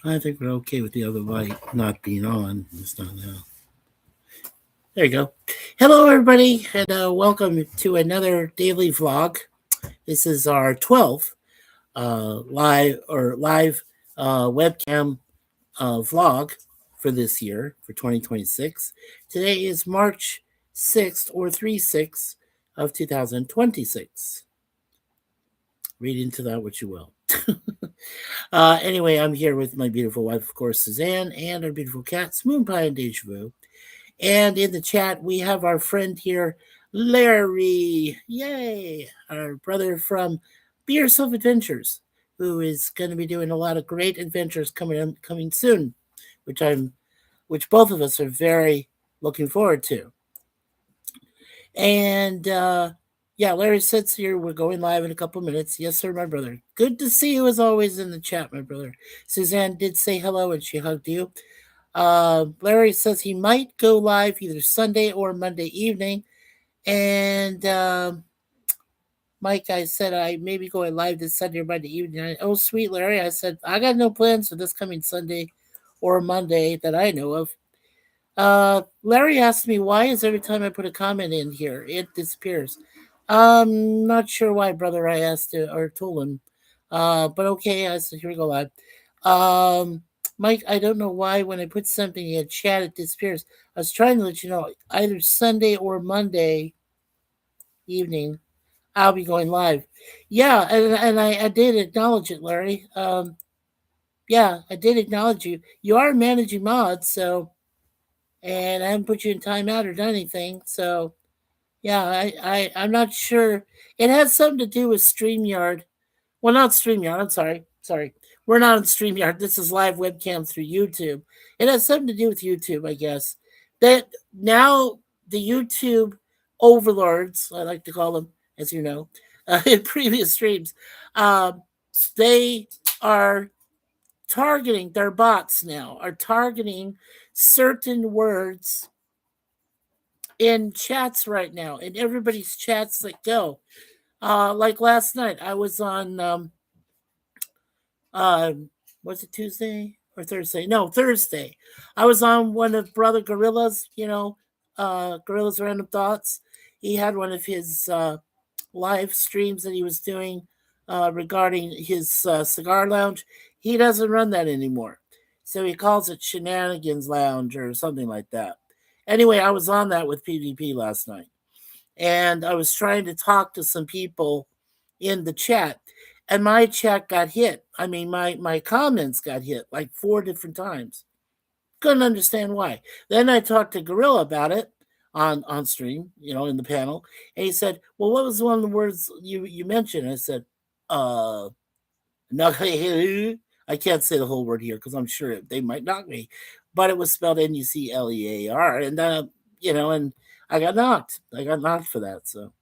I think we're okay with the other light not being on. It's not now. There you go. Hello, everybody, and welcome to another daily vlog. This is our 12th live webcam vlog for this year, for 2026. Today is March 6th, or 3/6 of 2026. Read into that what you will. Anyway, I'm here with my beautiful wife, of course, Suzanne, and our beautiful cats, Moonpie and Deja Vu. And in the chat, we have our friend here, Larry. Yay! Our brother from Be Yourself Adventures, who is going to be doing a lot of great adventures coming soon, which both of us are very looking forward to. And yeah, Larry sits here. We're going live in a couple minutes. Yes, sir, my brother. Good to see you as always in the chat, my brother. Suzanne did say hello and she hugged you. Larry says he might go live either Sunday or Monday evening. And Mike, I said I may be going live this Sunday or Monday evening. Oh, sweet Larry. I said I got no plans for this coming Sunday or Monday that I know of. Larry asked me, why is every time I put a comment in here, it disappears? Not sure why, brother. I asked it or told him. But okay, I said, here we go live. Mike, I don't know why when I put something in chat, it disappears. I was trying to let you know either Sunday or Monday evening, I'll be going live. Yeah, and I did acknowledge it, Larry. Yeah, I did acknowledge you. You are managing mods, so, and I haven't put you in timeout or done anything, so yeah, I'm not sure. It has something to do with StreamYard. Well, not StreamYard. I'm sorry. Sorry. We're not on StreamYard. This is live webcam through YouTube. It has something to do with YouTube, I guess. That now the YouTube overlords, I like to call them, as you know, in previous streams, they are targeting, their bots now are targeting certain words in chats right now, in everybody's chats that go. Like last night, I was on was it Tuesday or Thursday? No, Thursday. I was on one of Brother Gorilla's, Gorilla's Random Thoughts. He had one of his live streams that he was doing regarding his cigar lounge. He doesn't run that anymore. So he calls it Shenanigans Lounge or something like that. Anyway, I was on that with PvP last night. And I was trying to talk to some people in the chat. And my chat got hit. I mean, my comments got hit like 4 different times. Couldn't understand why. Then I talked to Gorilla about it on stream, in the panel. And he said, well, what was one of the words you mentioned? I said, no, I can't say the whole word here because I'm sure they might knock me. But it was spelled Nuclear. And, and I got knocked. I got knocked for that. So,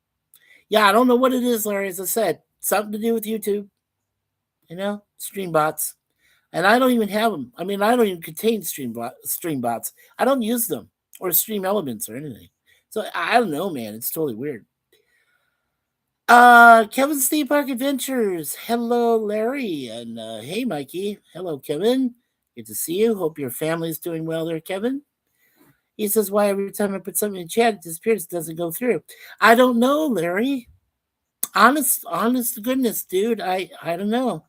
yeah, I don't know what it is, Larry. As I said, something to do with YouTube, stream bots. And I don't even have them. I mean, I don't even contain stream bots. I don't use them or stream elements or anything. So I don't know, man. It's totally weird. Kevin's Theme Park Adventures. Hello, Larry. And hey, Mikey. Hello, Kevin. Good to see you. Hope your family's doing well there, Kevin. He says, why every time I put something in chat, it disappears, it doesn't go through. I don't know, Larry. Honest to goodness, dude. I don't know.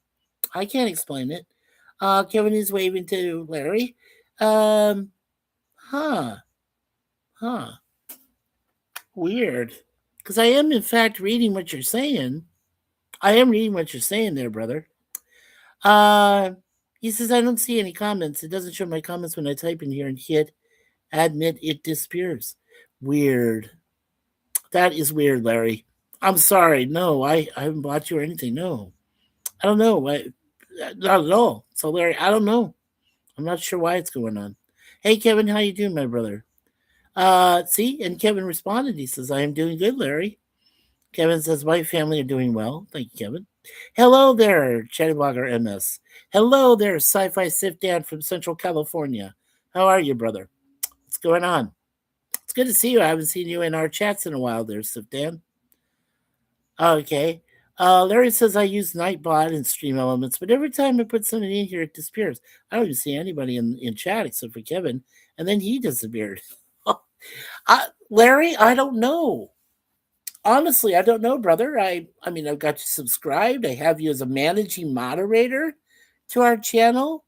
I can't explain it. Kevin is waving to Larry. Huh. Weird. Because I am, in fact, reading what you're saying. I am reading what you're saying there, brother. He says, I don't see any comments. It doesn't show my comments when I type in here and hit admit, it disappears. Weird. That is weird, Larry. I'm sorry. No, I haven't blocked you or anything. No. I don't know. Not at all. So, Larry, I don't know. I'm not sure why it's going on. Hey, Kevin, how you doing, my brother? See, and Kevin responded. He says, I am doing good, Larry. Kevin says, my family are doing well. Thank you, Kevin. Hello there, ChattyBloggerMS. Hello there, Sci-Fi Sif Dan from Central California. How are you, brother? What's going on? It's good to see you. I haven't seen you in our chats in a while there, Sif Dan. Okay. Larry says I use Nightbot and Stream Elements, but every time I put something in here, it disappears. I don't even see anybody in chat except for Kevin, and then he disappeared. Larry, I don't know. Honestly, I don't know, brother. I mean, I've got you subscribed. I have you as a managing moderator to our channel.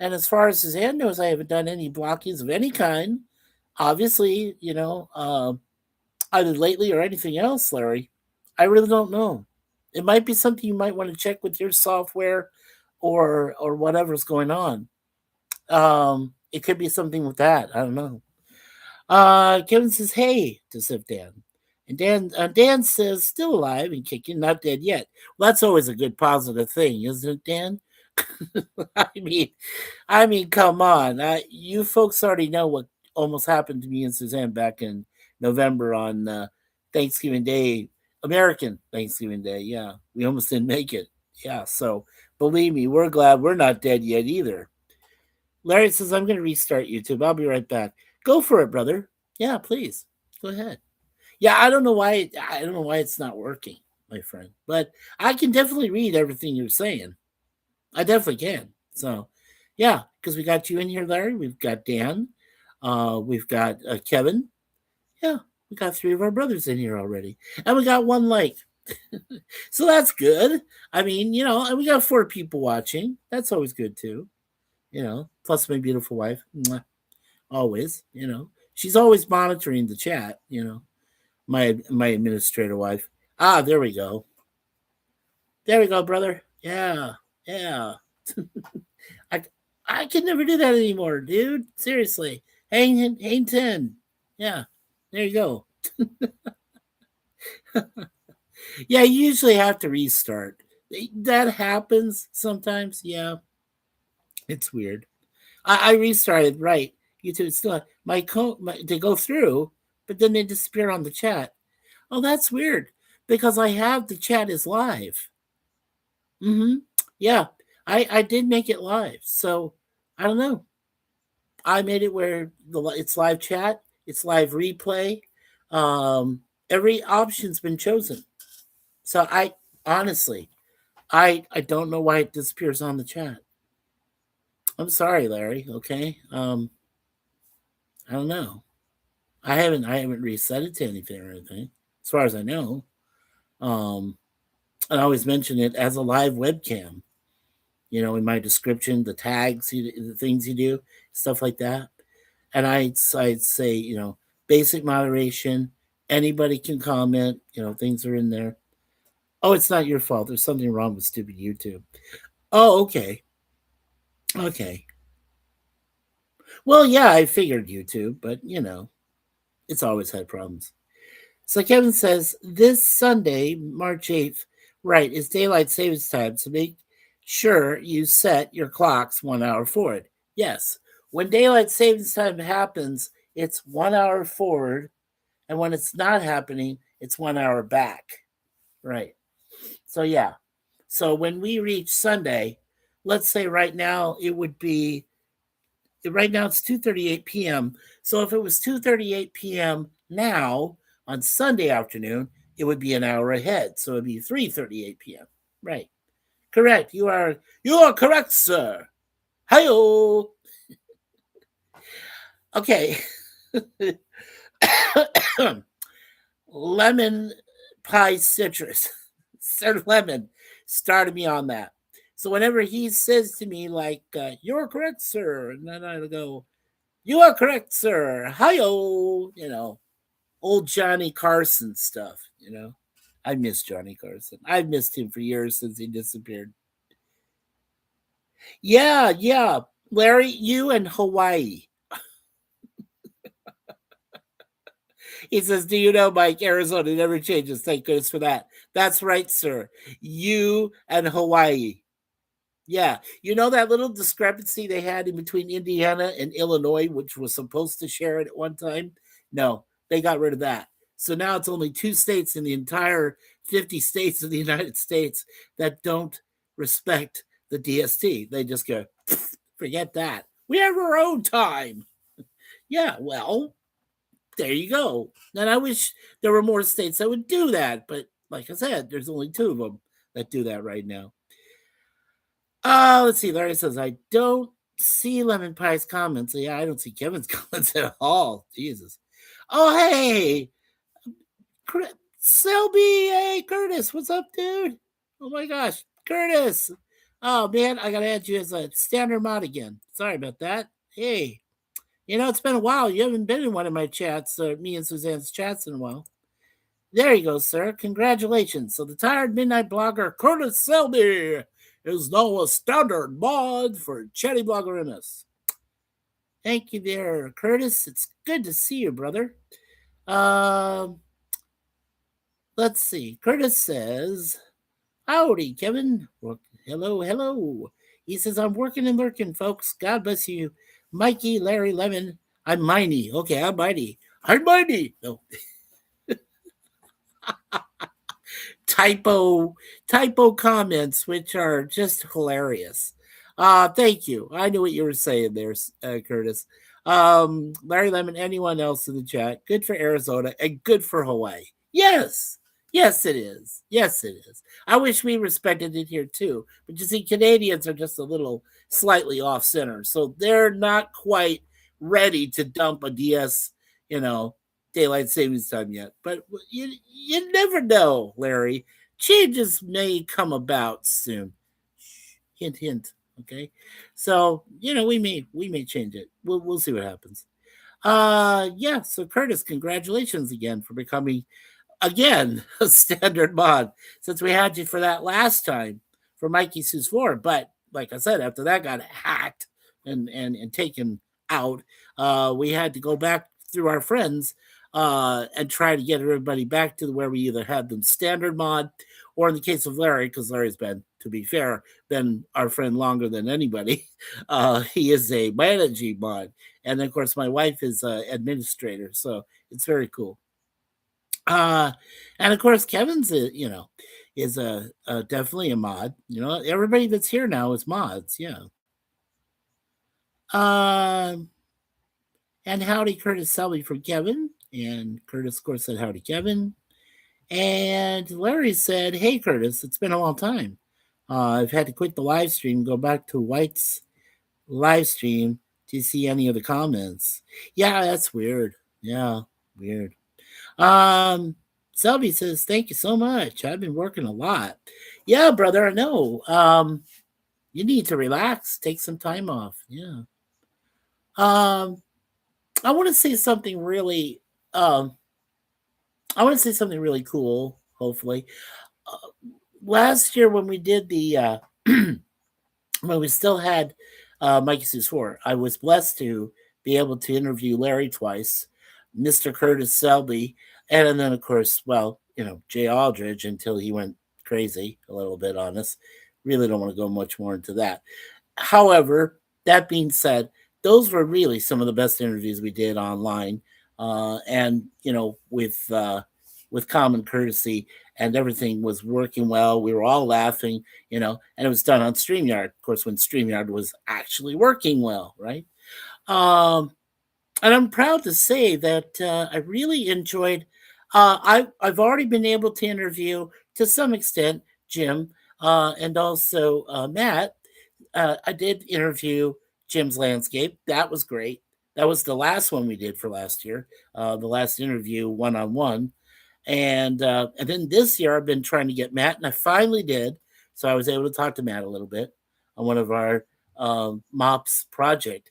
And as far as Suzanne knows, I haven't done any blockings of any kind. Obviously, either lately or anything else, Larry. I really don't know. It might be something you might want to check with your software or whatever's going on. It could be something with that. I don't know. Kevin says, "Hey," to Sif Dan, and Dan says, "Still alive and kicking, not dead yet." Well, that's always a good positive thing, isn't it, Dan? I mean, come on. You folks already know what almost happened to me and Suzanne back in November on Thanksgiving Day, American Thanksgiving Day. Yeah, we almost didn't make it. Yeah, so believe me, we're glad we're not dead yet either. Larry says, I'm going to restart YouTube. I'll be right back. Go for it, brother. Yeah, please. Go ahead. Yeah, I don't know why. I don't know why it's not working, my friend. But I can definitely read everything you're saying. I definitely can. So, yeah, because we got you in here, Larry. We've got Dan. We've got Kevin. Yeah, we got 3 of our brothers in here already, and we got 1 like. So that's good. I mean, and we got 4 people watching. That's always good too. Plus my beautiful wife. Mwah. Always. She's always monitoring the chat. My administrator wife. Ah, there we go. There we go, brother. Yeah, yeah. I I can never do that anymore, dude. Seriously. Hang 10. Yeah. There you go. Yeah, you usually have to restart. That happens sometimes. Yeah. It's weird. I restarted, right. YouTube still they go through, but then they disappear on the chat. Oh, that's weird. Because I have the chat is live. Mm-hmm. Yeah. I did make it live. So I don't know. I made it where it's live chat, it's live replay. Every option's been chosen. So I honestly, I don't know why it disappears on the chat. I'm sorry, Larry. Okay. I don't know. I haven't reset it to anything or anything, as far as I know. I always mention it as a live webcam. In my description, the tags, the things you do, stuff like that. And I'd say, basic moderation. Anybody can comment. Things are in there. Oh, it's not your fault. There's something wrong with stupid YouTube. Oh, okay. Okay. Well, yeah, I figured YouTube, but it's always had problems. So Kevin says this Sunday, March 8th, right, is daylight savings time. So make sure you set your clocks 1 hour forward. Yes. When daylight savings time happens, it's 1 hour forward. And when it's not happening, it's 1 hour back. Right. So, yeah. So when we reach Sunday, let's say right now it would be, right now it's 2:38 p.m. So if it was 2:38 p.m. now on Sunday afternoon, it would be an hour ahead. So it'd be 3:38 p.m. Right. Correct. You are correct, sir. Hi-yo. Okay. Lemon pie citrus. Sir Lemon started me on that. So whenever he says to me, like, you're correct, sir, and then I'll go, you are correct, sir. Hi-yo. Old Johnny Carson stuff, I miss Johnny Carson. I've missed him for years since he disappeared. Yeah, yeah. Larry, you and Hawaii. He says, do you know, Mike, Arizona never changes. Thank goodness for that. That's right, sir. You and Hawaii. Yeah. You know that little discrepancy they had in between Indiana and Illinois, which was supposed to share it at one time? No, they got rid of that. So now it's only 2 states in the entire 50 states of the United States that don't respect the DST. They just go, forget that. We have our own time. Yeah, well, there you go. And I wish there were more states that would do that, but like I said, there's only two of them that do that right now. Let's see. Larry says, I don't see Lemon Pie's comments. Yeah, I don't see Kevin's comments at all. Jesus. Oh, hey. Selby. Hey, Curtis. What's up, dude? Oh, my gosh. Curtis. Oh, man. I got to add you as a standard mod again. Sorry about that. Hey. It's been a while. You haven't been in one of my chats, me and Suzanne's chats in a while. There you go, sir. Congratulations. So the tired midnight blogger Curtis Selby is now a standard mod for ChattyBloggerMS. Thank you there, Curtis. It's good to see you, brother. Let's see. Curtis says, howdy, Kevin. Well, hello. He says, I'm working and lurking, folks. God bless you. Mikey, Larry, Lemon. I'm Miney. Okay, I'm Mighty. I'm Mighty. No. typo comments, which are just hilarious. Thank you. I knew what you were saying there, Curtis. Larry Lemon, anyone else in the chat? Good for Arizona and good for Hawaii. Yes. Yes, it is. Yes, it is. I wish we respected it here too. But you see, Canadians are just a little slightly off center. So they're not quite ready to dump a DS, daylight savings time yet. But you never know, Larry. Changes may come about soon. Hint, hint. Okay, so we may change it. We'll see what happens. Yeah. So Curtis, congratulations again for becoming again a standard mod since we had you for that last time for Mikey Sue's 4. But like I said, after that got hacked and taken out, we had to go back through our friends and try to get everybody back to where we either had them standard mod or in the case of Larry, because Larry's been, to be fair, been our friend longer than anybody. He is a managing mod. And then, of course, my wife is an administrator. So it's very cool. And of course, Kevin's is a definitely a mod. Everybody that's here now is mods. Yeah. And howdy, Curtis Selby from Kevin, and Curtis, of course, said howdy, Kevin. And Larry said, "Hey, Curtis, it's been a long time. I've had to quit the live stream, go back to White's live stream to see any of the comments. Yeah, that's weird. Yeah, weird." Selby says, "Thank you so much. I've been working a lot." Yeah, brother, I know. You need to relax, take some time off. Yeah. I want to say something really. I want to say something really cool. Hopefully, last year when we did the when we still had Mikey Sue's 4, I was blessed to be able to interview Larry twice, Mr. Curtis Selby, and then, of course, Jay Aldridge until he went crazy a little bit on us. Really don't want to go much more into that. However, that being said, those were really some of the best interviews we did online. And, with common courtesy, and everything was working well. We were all laughing, and it was done on StreamYard, of course, when StreamYard was actually working well, right? And I'm proud to say that I really enjoyed. I've already been able to interview to some extent Jim and also Matt. I did interview Jim's Landscape. That was great. That was the last one we did for last year. The last interview one-on-one. And then this year I've been trying to get Matt, and I finally did. So I was able to talk to Matt a little bit on one of our MOPS project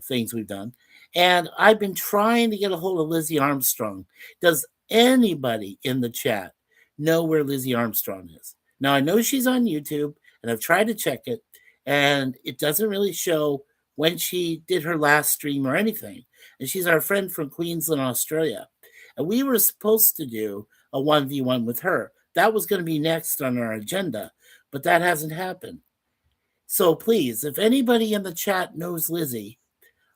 things we've done. And I've been trying to get a hold of Lizzie Armstrong. Does anybody in the chat know where Lizzie Armstrong is? Now, I know she's on YouTube, and I've tried to check it, and it doesn't really show when she did her last stream or anything. And she's our friend from Queensland, Australia. And we were supposed to do a 1v1 with her. That was going to be next on our agenda, but that hasn't happened. So please, if anybody in the chat knows Lizzie,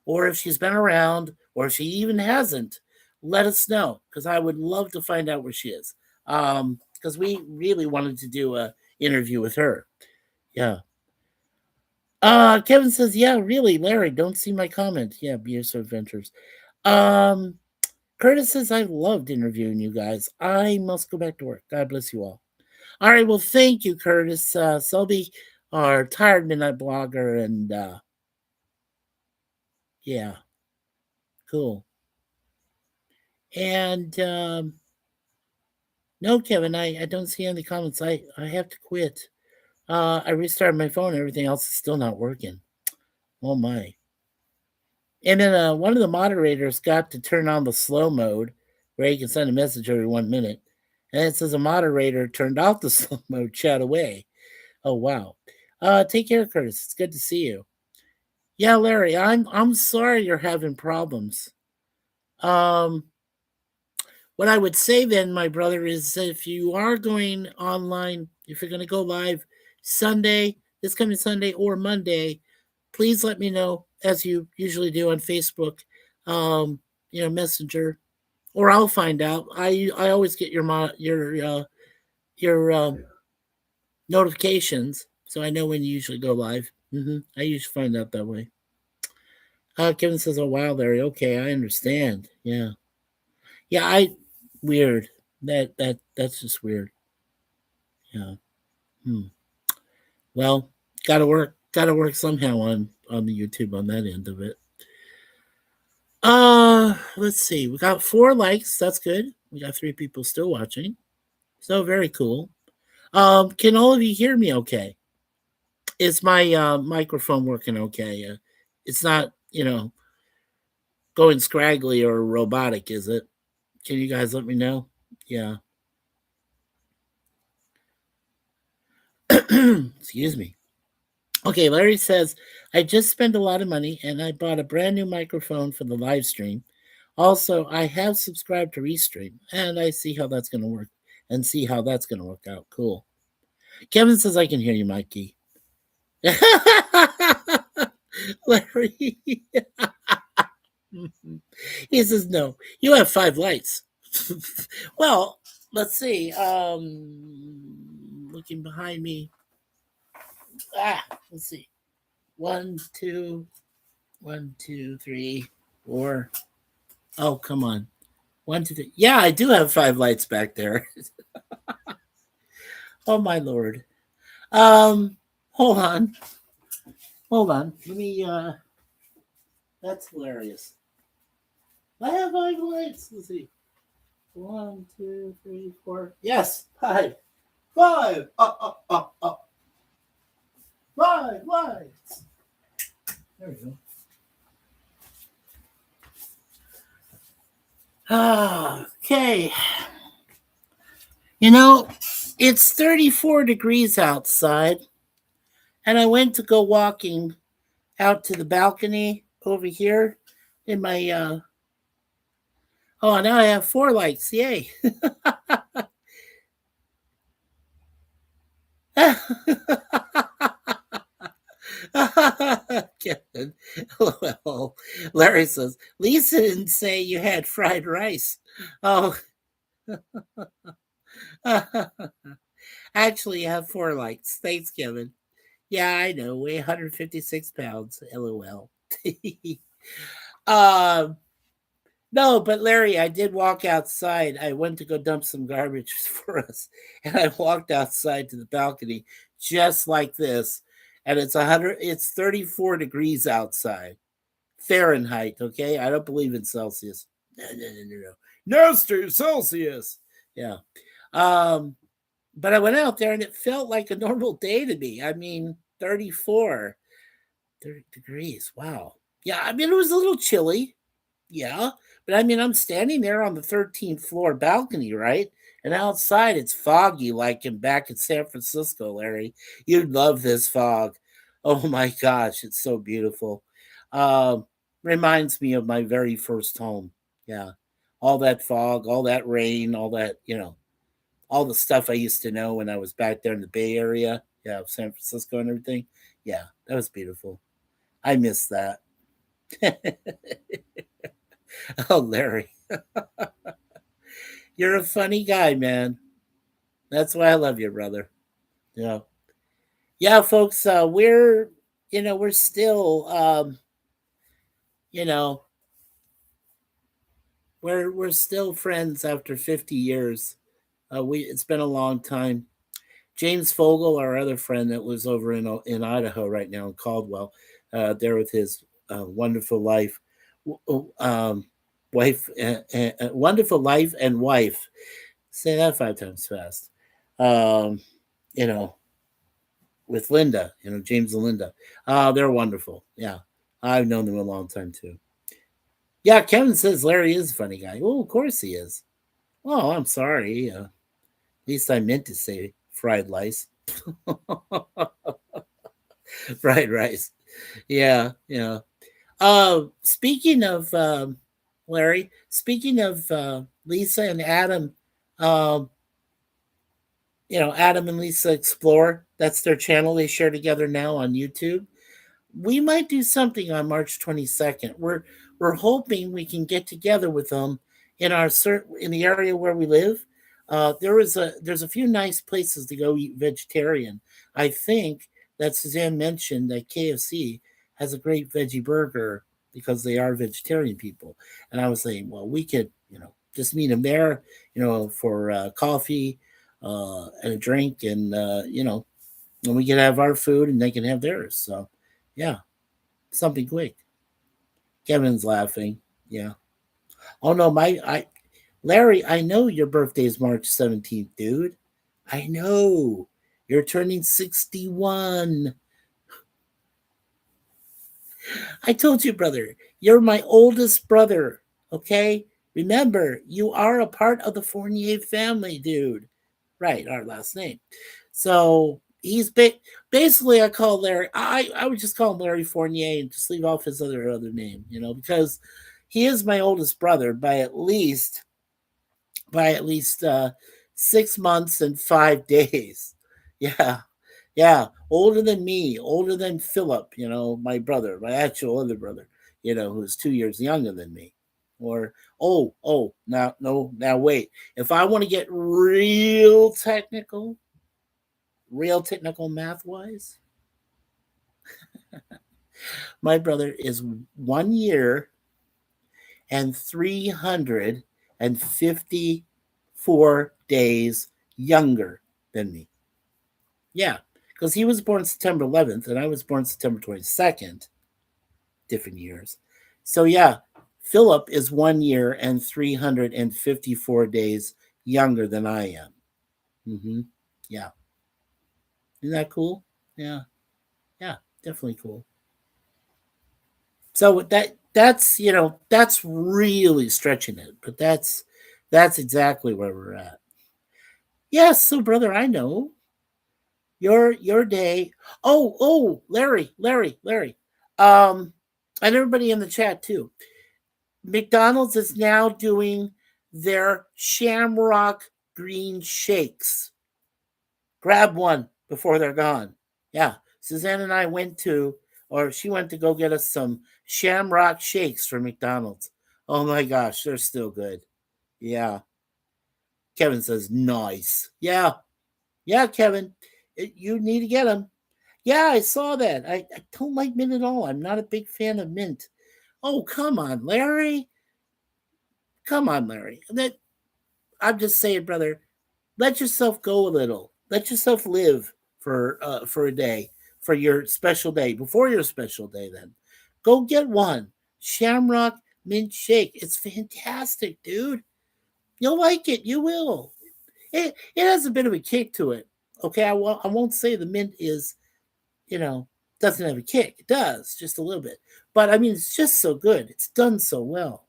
or if she's been around, or if she even hasn't, let us know, because I would love to find out where she is. Because we really wanted to do a interview with her. Yeah. Kevin says, yeah, really, Larry, don't see my comment. Yeah, Beers Adventures. Curtis says, I loved interviewing you guys. I must go back to work. God bless you all. All right. Well, thank you, Curtis. Selby, our tired midnight blogger. And yeah, cool. And no, Kevin, I don't see any comments. I have to quit. I restarted my phone. Everything else is still not working. Oh, my. And then one of the moderators got to turn on the slow mode where you can send a message every 1 minute. And it says a moderator turned off the slow mode chat away. Oh, wow. Take care, Curtis. It's good to see you. Yeah, Larry, I'm sorry you're having problems. What I would say then, my brother, is if you are going online, if you're going to go live Sunday, this coming Sunday or Monday, please let me know, as you usually do on Facebook, Messenger, or I'll find out. I always get your notifications, so I know when you usually go live. I usually find out that way. Kevin says, "Oh wow, Larry. Okay, I understand. Yeah, yeah. Weird. That's just weird. Yeah. Hmm. Well, gotta work. Gotta work somehow on the YouTube on that end of it. Let's see. We got 4 likes. That's good. We got 3 people still watching. So very cool. Can all of you hear me okay? Is my microphone working okay? It's not, going scraggly or robotic, is it? Can you guys let me know? Yeah. Excuse me. Okay, Larry says, I just spent a lot of money and I bought a brand new microphone for the live stream. Also, I have subscribed to Restream and I see how that's going to work and see how that's going to work out. Cool. Kevin says, I can hear you, Mikey. Larry. He says, no, you have 5 lights. Well, let's see. Looking behind me. Let's see. 1, 2, 1, 2, 3, 4. Oh, come on. 1, 2, 3. Yeah, I do have 5 lights back there. Oh my lord. Hold on. Hold on. Let me that's hilarious. I have 5 lights. Let's see. 1, 2, 3, 4. Yes, 5. 5. 5 lights. There we go. Okay. It's 34 degrees outside, and I went to go walking out to the balcony over here in my oh, now I have 4 lights. Yay. Kevin. Well, Larry says, Lisa didn't say you had fried rice. Oh, actually, you have 4 lights. Thanks, Kevin. Yeah, I know. Weigh 156 pounds. LOL. um, no, but Larry, I did walk outside. I went to go dump some garbage for us, and I walked outside to the balcony just like this, and it's 34 degrees outside. Fahrenheit, okay? I don't believe in Celsius. No. No, Celsius. Yeah. Um, but I went out there and it felt like a normal day to me. I mean, 34 30 degrees. Wow. Yeah, I mean, it was a little chilly. Yeah. But I mean, I'm standing there on the 13th floor balcony, right? And outside it's foggy like in back in San Francisco, Larry. You'd love this fog. Oh my gosh, it's so beautiful. Um, Reminds me of my very first home. Yeah. All that fog, all that rain, all that, all the stuff I used to know when I was back there in the Bay Area. Yeah, San Francisco and everything. Yeah, that was beautiful. I miss that. Oh, Larry. You're a funny guy, man. That's why I love you, brother. Yeah. Yeah, folks, we're still you know, we're still friends after 50 years. We It's been a long time. James Fogel, our other friend that lives over in Idaho right now in Caldwell, there with his wonderful life, um, wife, wonderful life and wife. Say that 5 times fast. Um, you know, with Linda, James and Linda. They're wonderful. Yeah, I've known them a long time too. Yeah, Kevin says Larry is a funny guy. Oh, of course he is. Oh, I'm sorry. At least I meant to say fried rice. Fried rice. Yeah, yeah. Speaking of Larry, speaking of Lisa and Adam, um, Adam and Lisa Explore. That's their channel they share together now on YouTube. We might do something on March 22nd. We're hoping we can get together with them in the area where we live. There's a few nice places to go eat vegetarian. I think that Suzanne mentioned that KFC has a great veggie burger because they are vegetarian people. And I was saying, well, we could, just meet them there, for coffee and a drink, and we can have our food and they can have theirs. So, yeah, something quick. Kevin's laughing. Yeah. Oh no, Larry, I know your birthday is March 17th, dude. I know. You're turning 61. I told you, brother, you're my oldest brother. Okay? Remember, you are a part of the Fournier family, dude. Right, our last name. So basically I call Larry. I would just call him Larry Fournier and just leave off his other name, because he is my oldest brother by at least 6 months and 5 days. Yeah, yeah, older than me, older than Philip. My brother, my actual other brother. Who's 2 years younger than me. Or now no, now wait. If I want to get real technical math wise, my brother is 1 year and 354 days younger than me. Yeah, because he was born September 11th and I was born September 22nd, different years. So, yeah, Philip is 1 year and 354 days younger than I am. Mm-hmm. Yeah. Isn't that cool? Yeah. Yeah, definitely cool. So that's really stretching it, but that's exactly where we're at. Yes, so brother, I know your day. Larry. Um, and everybody in the chat too. McDonald's is now doing their Shamrock Green shakes. Grab one before they're gone. Yeah, Suzanne and I she went to go get us some Shamrock shakes from McDonald's. Oh my gosh, they're still good. Yeah. Kevin says, nice. Yeah. Yeah, Kevin. You need to get them. Yeah, I saw that. I don't like mint at all. I'm not a big fan of mint. Oh, come on, Larry. Come on, Larry. I'm just saying, brother, let yourself go a little. Let yourself live for a day, for your special day, before your special day. Then go get one Shamrock mint shake. It's fantastic, dude. You'll like it. You will. It has a bit of a kick to it. Okay, I won't say the mint is you know doesn't have a kick. It does just a little bit, but I mean it's just so good. It's done so well.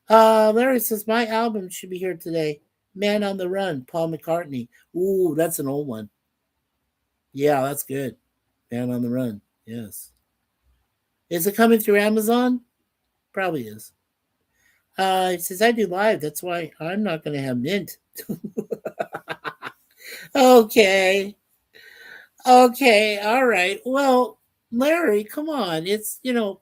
Larry says my album should be here today. Man on the Run, Paul McCartney. Ooh, that's an old one. Yeah, that's good. Man on the Run. Yes. Is it coming through Amazon? Probably is. He says I do live. That's why I'm not going to have mint. Okay. Okay. All right. Well, Larry, come on. You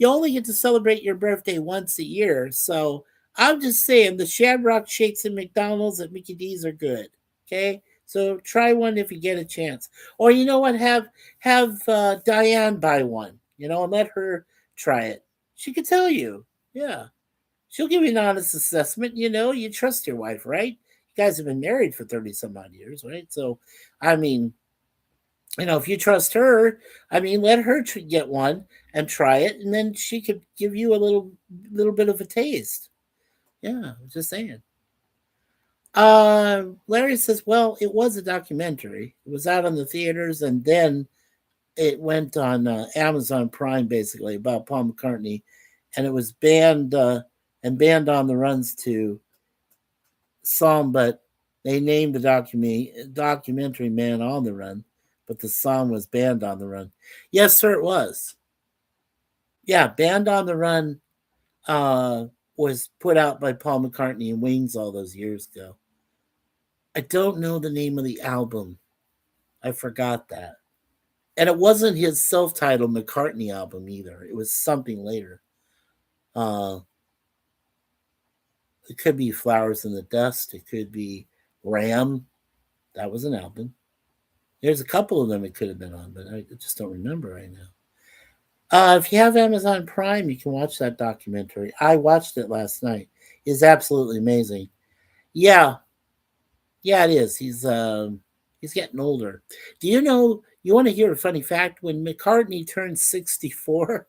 only get to celebrate your birthday once a year. So I'm just saying the Shamrock Shakes and McDonald's at Mickey D's are good. Okay. So try one if you get a chance. Or you know what? Have Diane buy one, and let her try it. She could tell you. Yeah. She'll give you an honest assessment. You trust your wife, right? You guys have been married for 30 some odd years, right? So, I mean, if you trust her, I mean, let her get one and try it, and then she could give you a little bit of a taste. Yeah, I'm just saying. Larry says, well, it was a documentary. It was out on the theaters, and then it went on Amazon Prime, basically, about Paul McCartney, and it was banned on the runs to song, but they named the documentary Man on the Run, but the song was Band on the Run. Yes, sir, it was. Yeah, Band on the Run uh, was put out by Paul McCartney and Wings all those years ago. I don't know the name of the album. I forgot that. And it wasn't his self-titled McCartney album either. It was something later. Uh, it could be Flowers in the Dust. It could be Ram. That was an album. There's a couple of them it could have been on, but I just don't remember right now. If you have Amazon Prime, you can watch that documentary. I watched it last night. It's absolutely amazing. Yeah, yeah, it is. He's getting older. Do you know? You want to hear a funny fact? When McCartney turned 64,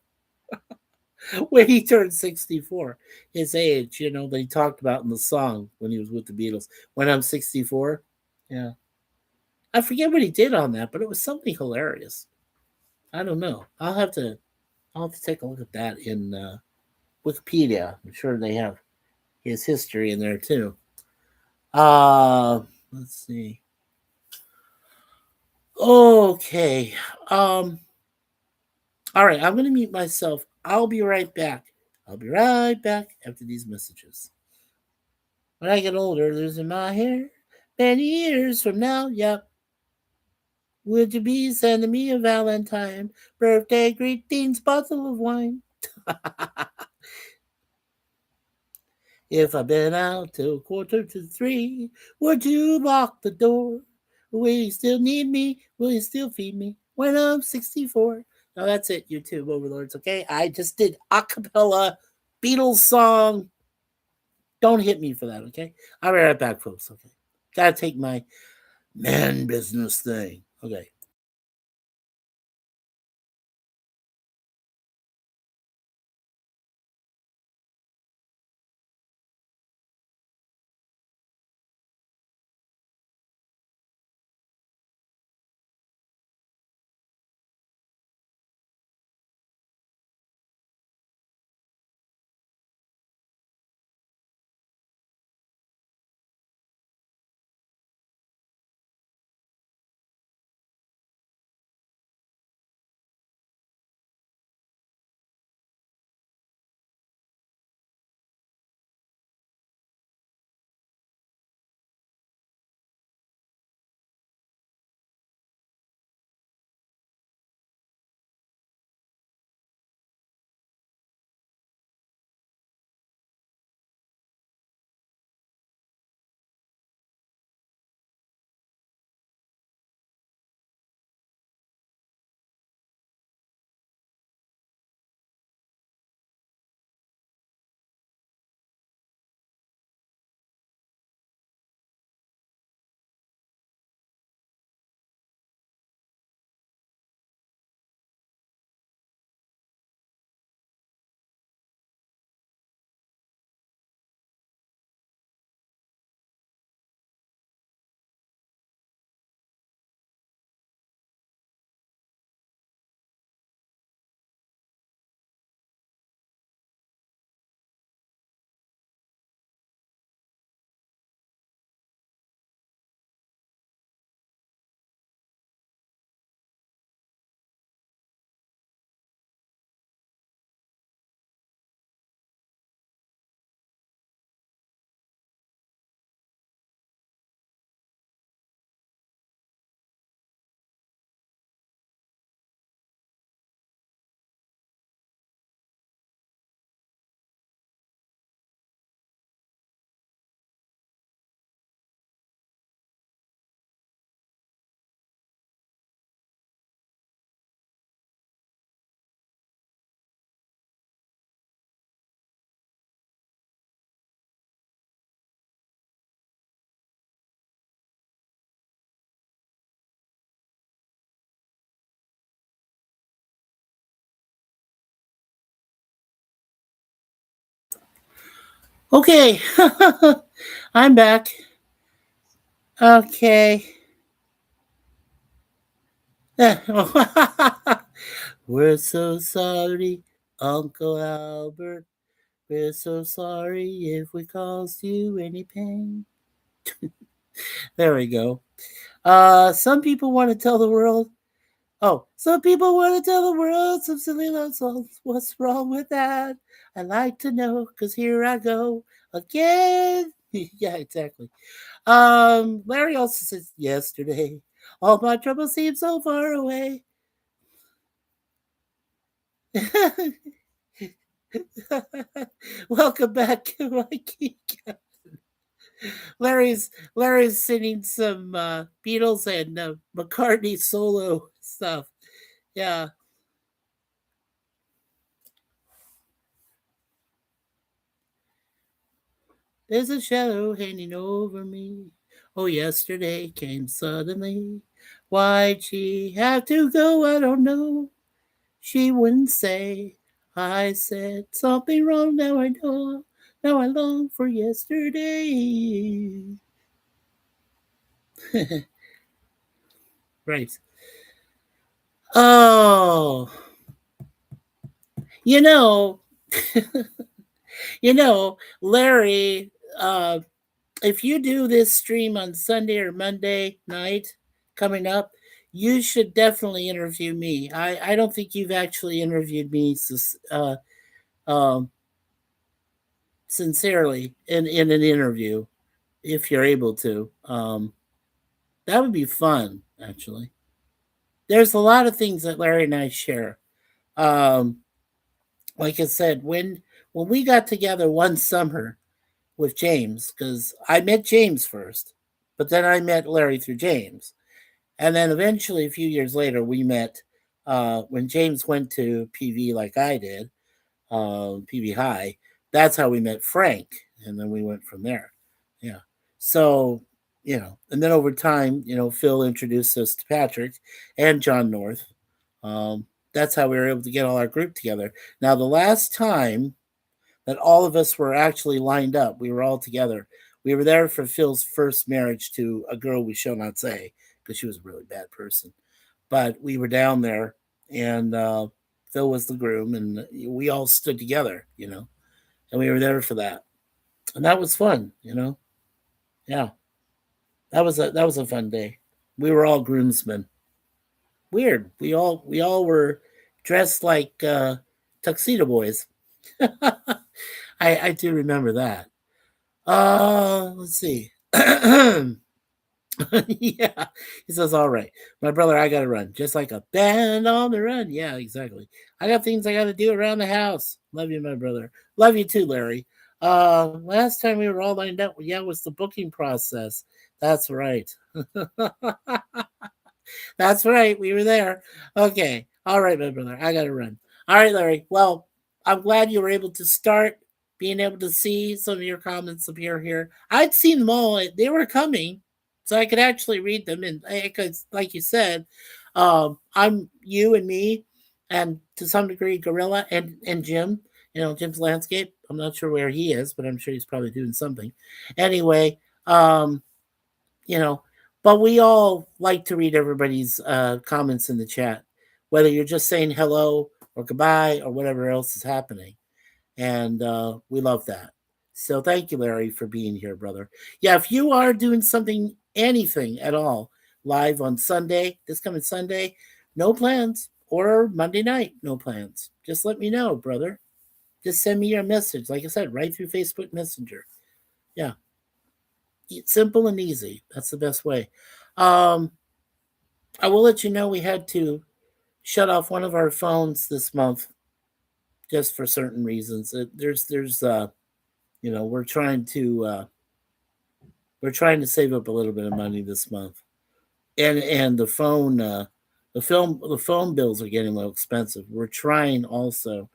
when he turned 64, his age, that he talked about in the song when he was with the Beatles. When I'm 64, yeah, I forget what he did on that, but it was something hilarious. I don't know. I'll have to take a look at that in Wikipedia. I'm sure they have his history in there too. Uh, let's see. Okay. Um, all right, I'm gonna mute myself. I'll be right back. I'll be right back after these messages. When I get older, losing my hair, many years from now, yep. Would you be sending me a Valentine? Birthday greetings, bottle of wine. If I've been out till 2:45, would you lock the door? Will you still need me? Will you still feed me when I'm 64? Now that's it, YouTube overlords, okay? I just did a cappella Beatles song. Don't hit me for that, okay? I'll be right back, folks, okay? Gotta take my man business thing. Okay. Okay, I'm back. Okay. We're so sorry, Uncle Albert. We're so sorry if we caused you any pain. There we go. Some people want to tell the world. Oh, some people want to tell the world some silly love songs. What's wrong with that? I like to know, cause here I go again. Yeah, exactly. Larry also says yesterday. All my troubles seem so far away. Welcome back, Mikey. Larry's singing some Beatles and McCartney solo stuff. Yeah, there's a shadow hanging over me. Oh, yesterday came suddenly. Why'd she have to go? I don't know. She wouldn't say. I said something wrong. Now I know. Now I long for yesterday. Right. Oh, you know, Larry. If you do this stream on Sunday or Monday night coming up, you should definitely interview me. I don't think you've actually interviewed me um, sincerely in an interview. If you're able to, that would be fun. Actually, there's a lot of things that Larry and I share. Um, like I said, when we got together one summer with James, because I met James first, but then I met Larry through James, and then eventually a few years later we met when James went to PV like I did, PV High. That's how we met Frank, and then we went from there. Yeah. So and then over time, Phil introduced us to Patrick and John North. That's how we were able to get all our group together. Now, the last time that all of us were actually lined up, we were all together. We were there for Phil's first marriage to a girl we shall not say because she was a really bad person. But we were down there, and Phil was the groom, and we all stood together, and we were there for that, and that was fun. Yeah, that was a fun day. We were all groomsmen. Weird. We all were dressed like tuxedo boys. I do remember that. Let's see. Yeah, he says, "All right, my brother, I gotta run, just like a band on the run." Yeah, exactly. I got things I gotta do around the house. Love you, my brother. Love you too, Larry. Last time we were all lined up, yeah, was the booking process. That's right. That's right. We were there. Okay. All right, my brother. I got to run. All right, Larry. Well, I'm glad you were able to start being able to see some of your comments appear here. I'd seen them all. They were coming, so I could actually read them. And because, like you said, I'm you and me, and to some degree, Gorilla and Jim. Jim's landscape. I'm not sure where he is, but I'm sure he's probably doing something. Anyway, you know, but we all like to read everybody's comments in the chat, whether you're just saying hello or goodbye or whatever else is happening. And we love that. So thank you, Larry, for being here, brother. Yeah, if you are doing something, anything at all, live on Sunday, this coming Sunday, no plans, or Monday night, no plans. Just let me know, brother. Just send me your message, like I said, right through Facebook Messenger. Yeah, simple and easy. That's the best way. Um, I will let you know we had to shut off one of our phones this month just for certain reasons. We're trying to save up a little bit of money this month, and the phone bills are getting a little expensive. We're trying also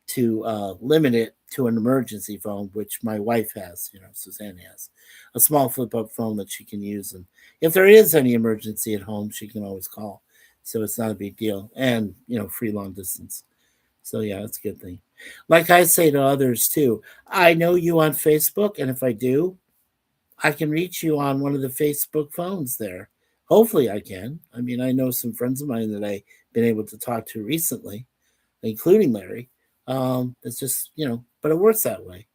to limit it to an emergency phone, which my wife has. Suzanne has a small flip up phone that she can use, and if there is any emergency at home, she can always call. So it's not a big deal, and free long distance. So yeah, it's a good thing. Like I say to others too, I know you on Facebook, and if I do, I can reach you on one of the Facebook phones there. Hopefully, I can. I mean, I know some friends of mine that I've been able to talk to recently, including Larry. It's just, but it works that way.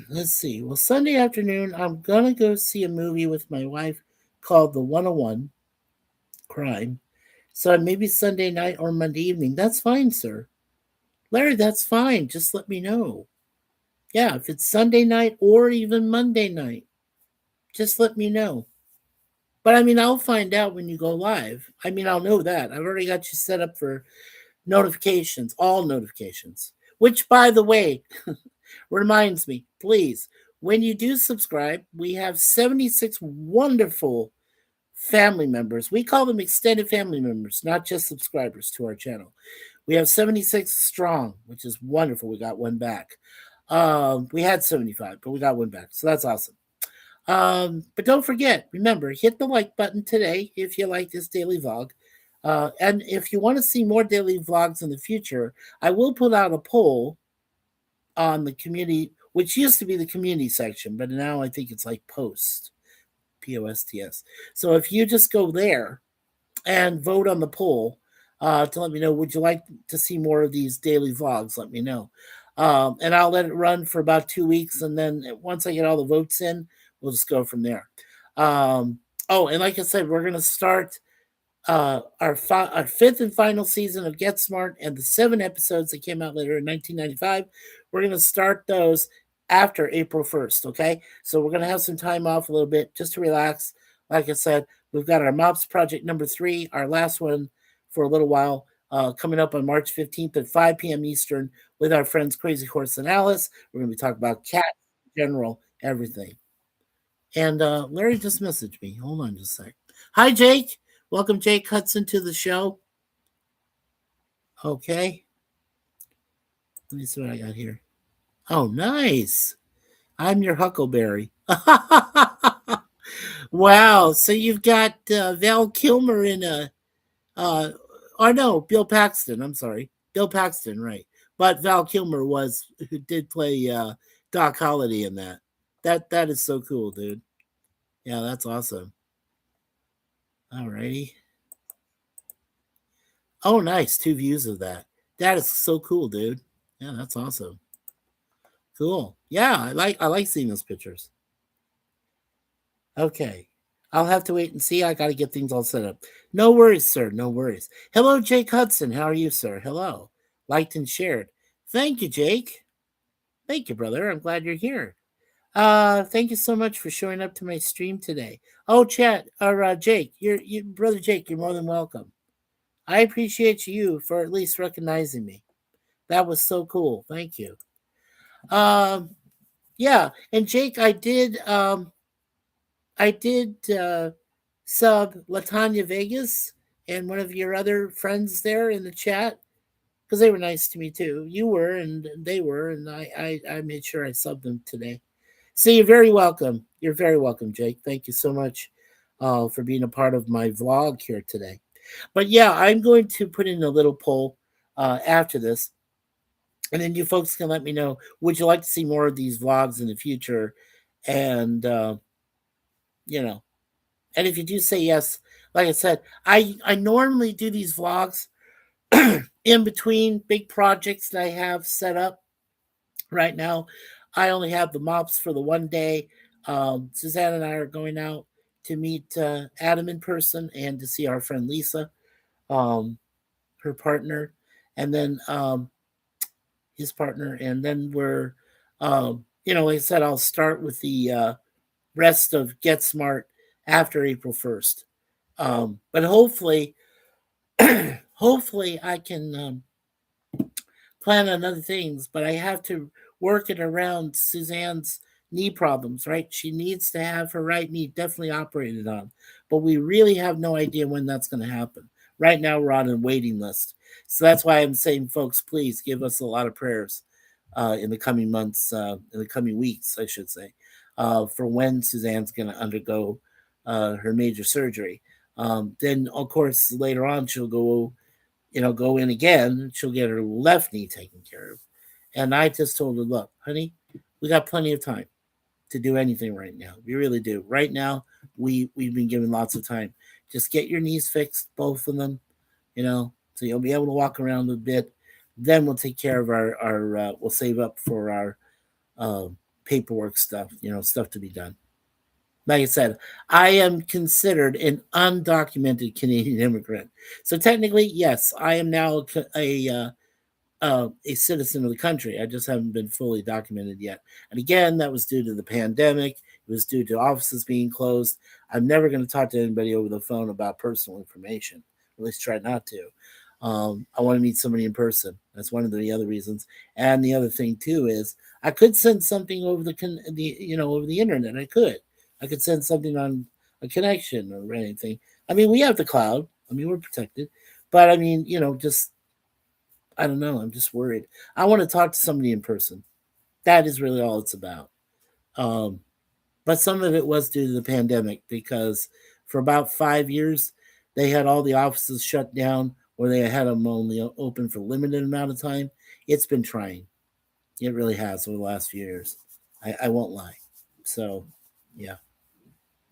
Let's see. Well, Sunday afternoon, I'm going to go see a movie with my wife called The 101 Crime. So maybe Sunday night or Monday evening. That's fine, sir. Larry, that's fine. Just let me know. Yeah, if it's Sunday night or even Monday night, just let me know. But I mean, I'll find out when you go live. I mean, I'll know that. I've already got you set up for notifications, all notifications. Which, by the way, reminds me, please, when you do subscribe, we have 76 wonderful family members. We call them extended family members, not just subscribers to our channel. We have 76 strong, which is wonderful. We got one back. We had 75, but we got one back. So that's awesome. But don't forget, remember, hit the like button today if you like this daily vlog. And if you want to see more daily vlogs in the future, I will put out a poll on the community, which used to be the community section, but now I think it's like post, POSTS. So if you just go there and vote on the poll to let me know, would you like to see more of these daily vlogs? Let me know. And I'll let it run for about 2 weeks. And then once I get all the votes in, we'll just go from there. Oh, and like I said, we're going to start our fifth and final season of Get Smart and the 7 episodes that came out later in 1995. We're going to start those after April 1st, okay? So we're going to have some time off a little bit just to relax. Like I said, we've got our MOPS project number 3, our last one for a little while, coming up on March 15th at 5 p.m. Eastern with our friends Crazy Horse and Alice. We're going to be talking about cats in general, everything. And Larry just messaged me. Hold on just a sec. Hi, Jake. Welcome, Jake Hudson, to the show. Okay. Let me see what I got here. Oh, nice. I'm your Huckleberry. Wow. So you've got Val Kilmer in a. Or no, Bill Paxton. I'm sorry. Bill Paxton, right. But Val Kilmer who did play Doc Holliday in that. That is so cool, dude. Yeah, that's awesome. Alrighty. Oh, nice. 2 views of that. That is so cool, dude. Yeah, that's awesome. Cool. Yeah, I like seeing those pictures. Okay. I'll have to wait and see. I got to get things all set up. No worries, sir. No worries. Hello, Jake Hudson. How are you, sir? Hello. Liked and shared. Thank you, Jake. Thank you, brother. I'm glad you're here. Thank you so much for showing up to my stream today. Oh, chat or Jake, brother Jake, you're more than welcome. I appreciate you for at least recognizing me. That was so cool. Thank you. Um, yeah, and Jake, I did sub Latanya Vegas and one of your other friends there in the chat because they were nice to me too. You were, and they were, and I made sure I subbed them today. So you're very welcome. You're very welcome, Jake. Thank you so much for being a part of my vlog here today. But yeah, I'm going to put in a little poll after this, and then you folks can let me know, would you like to see more of these vlogs in the future? And you know, and if you do say yes, like I said, I normally do these vlogs in between big projects that I have set up. Right now, I only have the mops for the one day. Suzanne and I are going out to meet Adam in person and to see our friend Lisa, um, her partner, and then his partner, and then like I said, I'll start with the rest of Get Smart after April 1st. But hopefully, hopefully I can plan on other things, but I have to work it around Suzanne's knee problems, right? She needs to have her right knee definitely operated on, but we really have no idea when that's going to happen. Right now, we're on a waiting list. So that's why I'm saying, folks, please give us a lot of prayers in the coming months, in the coming weeks, I should say, for when Suzanne's going to undergo her major surgery. Then, of course, later on, she'll go go in again, she'll get her left knee taken care of. And I just told her, look, honey, we got plenty of time to do anything right now. We really do. Right now, we've been given lots of time. Just get your knees fixed, both of them, so you'll be able to walk around a bit. Then we'll take care of our we'll save up for our uh, paperwork stuff, stuff to be done. Like I said, I am considered an undocumented Canadian immigrant. So technically, yes, I am now a citizen of the country. I just haven't been fully documented yet. And again, that was due to the pandemic. It was due to offices being closed. I'm never going to talk to anybody over the phone about personal information. At least try not to. I want to meet somebody in person. That's one of the other reasons. And the other thing too is I could send something over over the internet. I could send something on a connection or anything. I mean, we have the cloud. I mean, we're protected. But I mean, just I don't know. I'm just worried. I want to talk to somebody in person. That is really all it's about. Um, but some of it was due to the pandemic because for about 5 years, they had all the offices shut down or they had them only open for a limited amount of time. It's been trying. It really has over the last few years. I won't lie. So, yeah,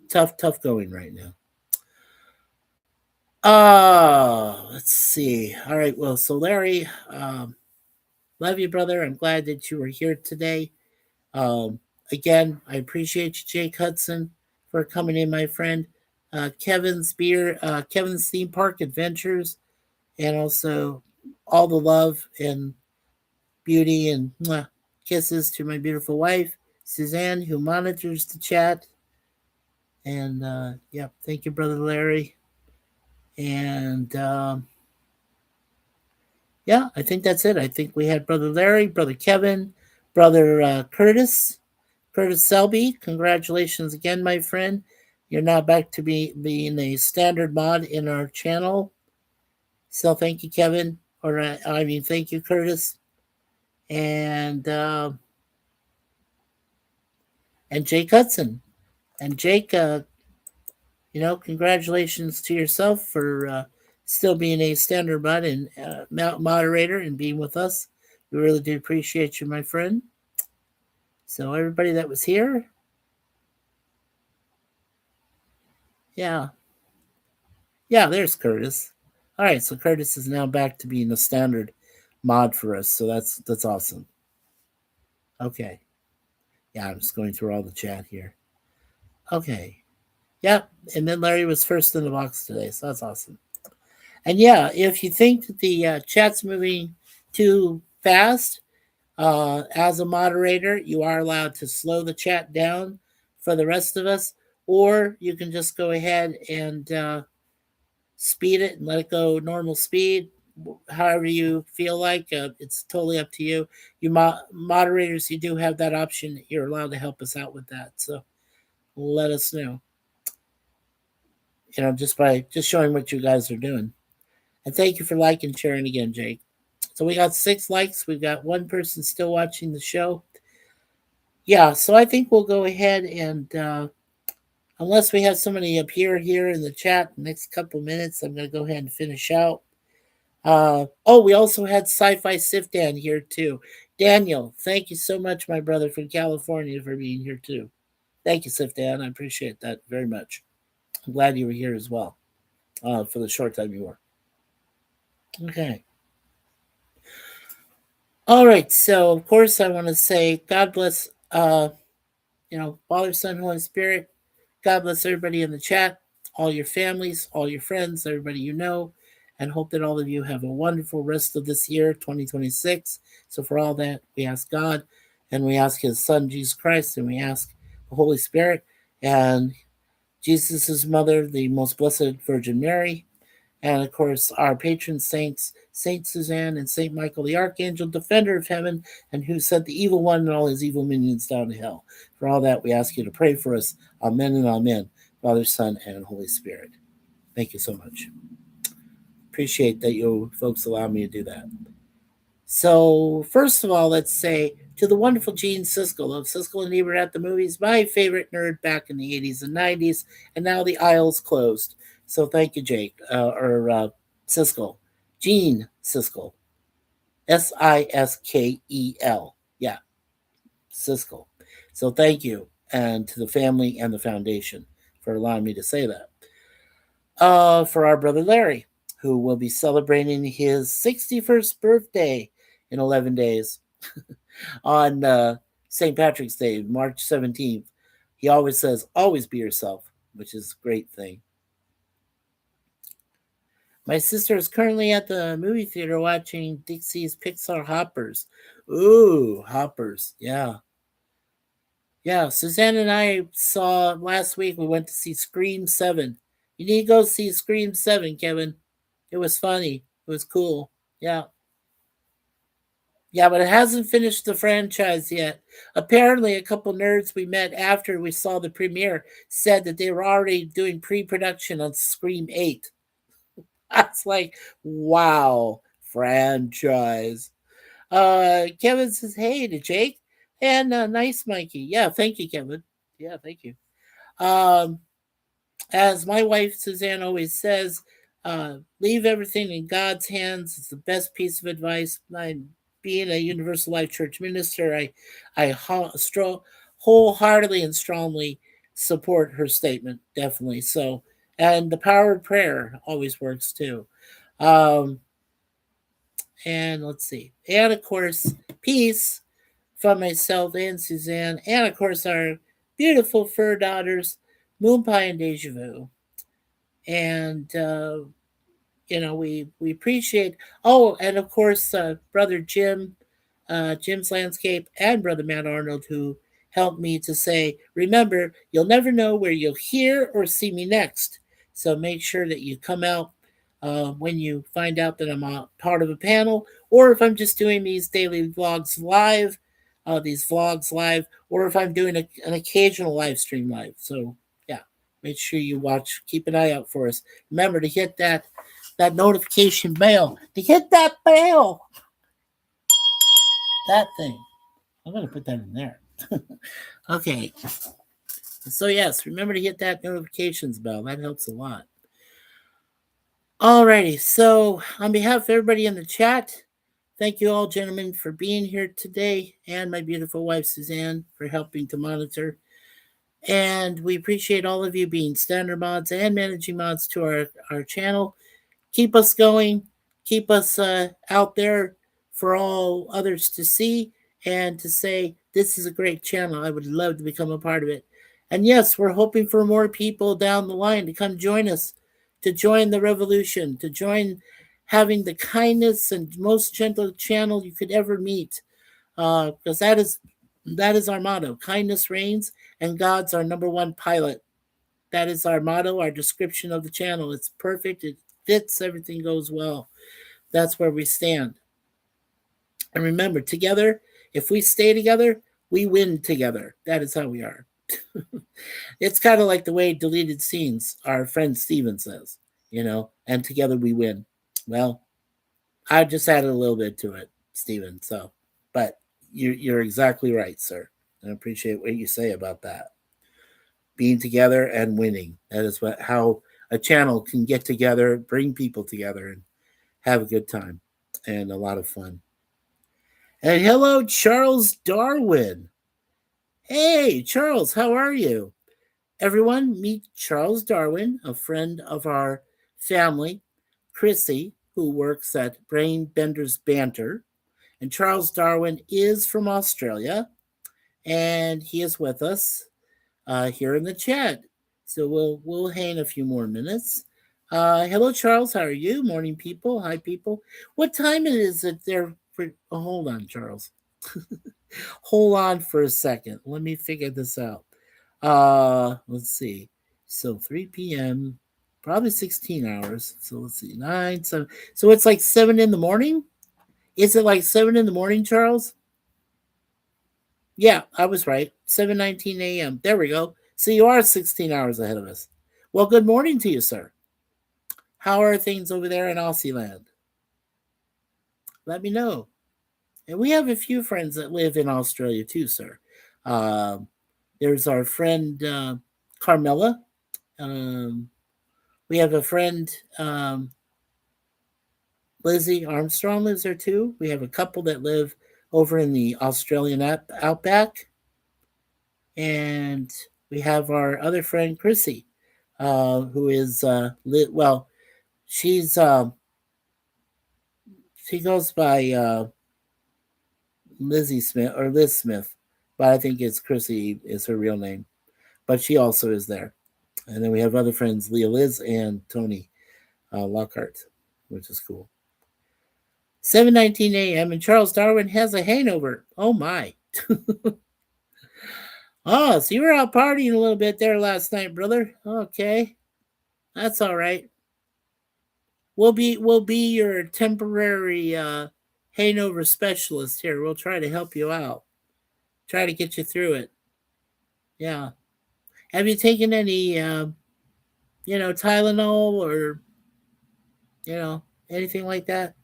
tough going right now. Let's see. All right. Well, so Larry, love you, brother. I'm glad that you were here today. Um, Again, I appreciate you, Jake Hudson, for coming in, my friend. Kevin's Theme Park Adventures, and also all the love and beauty and kisses to my beautiful wife, Suzanne, who monitors the chat. And yeah, thank you, brother Larry. And yeah, I think that's it. I think we had brother Larry, brother Kevin, brother Curtis Selby, congratulations again, my friend. You're now back to being a standard mod in our channel. So thank you, Kevin. Or I mean, thank you, Curtis. And Jake Hudson. And Jake, congratulations to yourself for still being a standard mod and moderator and being with us. We really do appreciate you, my friend. So everybody that was here, yeah, yeah, there's Curtis. All right, so Curtis is now back to being a standard mod for us. So that's awesome. Okay. Yeah, I'm just going through all the chat here. Okay. Yep. And then Larry was first in the box today, so that's awesome. And yeah, if you think that the chat's moving too fast, as a moderator, you are allowed to slow the chat down for the rest of us, or you can just go ahead and speed it and let it go normal speed, however you feel like. It's totally up to you. You moderators, you do have that option. You're allowed to help us out with that. So let us know. Just by just showing what you guys are doing. And thank you for liking and sharing again, Jake. So we got 6 likes. We've got 1 person still watching the show. Yeah, so I think we'll go ahead and unless we have somebody appear here in the chat the next couple minutes, I'm going to go ahead and finish out. Oh, we also had Sci-Fi Sifdan here too. Daniel, thank you so much, my brother from California, for being here too. Thank you, Sifdan. I appreciate that very much. I'm glad you were here as well for the short time you were. Okay. All right. So, of course, I want to say God bless, Father, Son, Holy Spirit. God bless everybody in the chat, all your families, all your friends, everybody you know, and hope that all of you have a wonderful rest of this year, 2026. So, for all that, we ask God and we ask His Son, Jesus Christ, and we ask the Holy Spirit and Jesus' mother, the most blessed Virgin Mary, and of course our patron saints, Saint Suzanne and Saint Michael the Archangel, defender of heaven, and who sent the evil one and all his evil minions down to hell. For all that, we ask you to pray for us. Amen and amen. Father, Son, and Holy Spirit. Thank you so much. Appreciate that you folks allow me to do that. So, first of all, let's say to the wonderful Gene Siskel of Siskel and Ebert at the Movies, my favorite nerd back in the 80s and 90s, and now the aisle's closed. So, thank you, Jake, or Siskel. Gene Siskel. Siskel. Yeah, Siskel. So thank you, and to the family and the foundation for allowing me to say that. For our brother Larry, who will be celebrating his 61st birthday in 11 days on St. Patrick's Day, March 17th. He always says, always be yourself, which is a great thing. My sister is currently at the movie theater watching Dixie's Pixar Hoppers. Ooh, Hoppers. Yeah. Yeah, Suzanne and I saw last week, we went to see Scream 7. You need to go see Scream 7, Kevin. It was funny. It was cool. Yeah. Yeah, but it hasn't finished the franchise yet. Apparently, a couple nerds we met after we saw the premiere said that they were already doing pre production on Scream 8. That's like, wow, franchise. Kevin says, hey to Jake. And nice, Mikey. Yeah, thank you, Kevin. Yeah, thank you. Um, as my wife Suzanne always says, leave everything in God's hands. It's the best piece of advice. Being a Universal Life Church minister, I wholeheartedly and strongly support her statement. Definitely. So, and the power of prayer always works too. Um, and let's see, and of course, peace from myself and Suzanne, and of course our beautiful fur daughters, Moonpie and Deja Vu. And we appreciate. Oh, and of course, brother Jim, Jim's Landscape, and brother Matt Arnold, who helped me to say, remember, you'll never know where you'll hear or see me next. So make sure that you come out when you find out that I'm a part of a panel, or if I'm just doing these daily vlogs live, or if I'm doing an occasional live stream live. So yeah, make sure you watch. Keep an eye out for us. Remember to hit that notification bell. To hit that bell. That thing. I'm gonna put that in there. Okay. So yes, remember to hit that notifications bell. That helps a lot. Alrighty. So on behalf of everybody in the chat, thank you all, gentlemen, for being here today, and my beautiful wife Suzanne for helping to monitor. And we appreciate all of you being standard mods and managing mods to our channel. Keep us going, keep us out there for all others to see and to say, this is a great channel. I would love to become a part of it. And yes, we're hoping for more people down the line to come join us, to join the revolution, to join having the kindness and most gentle channel you could ever meet. Because that is our motto. Kindness reigns, and God's our number one pilot. That is our motto, our description of the channel. It's perfect. It fits. Everything goes well. That's where we stand. And remember, together, if we stay together, we win together. That is how we are. It's kind of like the way deleted scenes, our friend Steven says, and together we win. Well, I just added a little bit to it, Steven. So, but you're exactly right, sir. I appreciate what you say about that. Being together and winning. That is how a channel can get together, bring people together, and have a good time and a lot of fun. And hello, Charles Darwin. Hey, Charles, how are you? Everyone, meet Charles Darwin, a friend of our family, Chrissy, who works at Brain Benders Banter. And Charles Darwin is from Australia, and he is with us here in the chat. So we'll hang a few more minutes. Hello, Charles. How are you? Morning, people. Hi, people. What time is it there? Hold on, Charles. Hold on for a second. Let me figure this out. Let's see. So 3 p.m. Probably 16 hours. So let's see. 9, 7. So it's like 7 in the morning? Is it like 7 in the morning, Charles? Yeah, I was right. 7:19 a.m. There we go. So you are 16 hours ahead of us. Well, good morning to you, sir. How are things over there in Aussie land? Let me know. And we have a few friends that live in Australia too, sir. Um, there's our friend Carmela. Um, we have a friend. Lizzie Armstrong lives there too. We have a couple that live over in the Australian outback, and we have our other friend Chrissy, who is well, she's she goes by Lizzie Smith or Liz Smith, but I think it's Chrissy is her real name. But she also is there, and then we have other friends, Leah Liz and Tony Lockhart, which is cool. 7:19 a.m. and Charles Darwin has a hangover. Oh my! Oh, so you were out partying a little bit there last night, brother. Okay, that's all right. We'll be your temporary hangover specialist here. We'll try to help you out. Try to get you through it. Yeah. Have you taken any Tylenol or you know anything like that?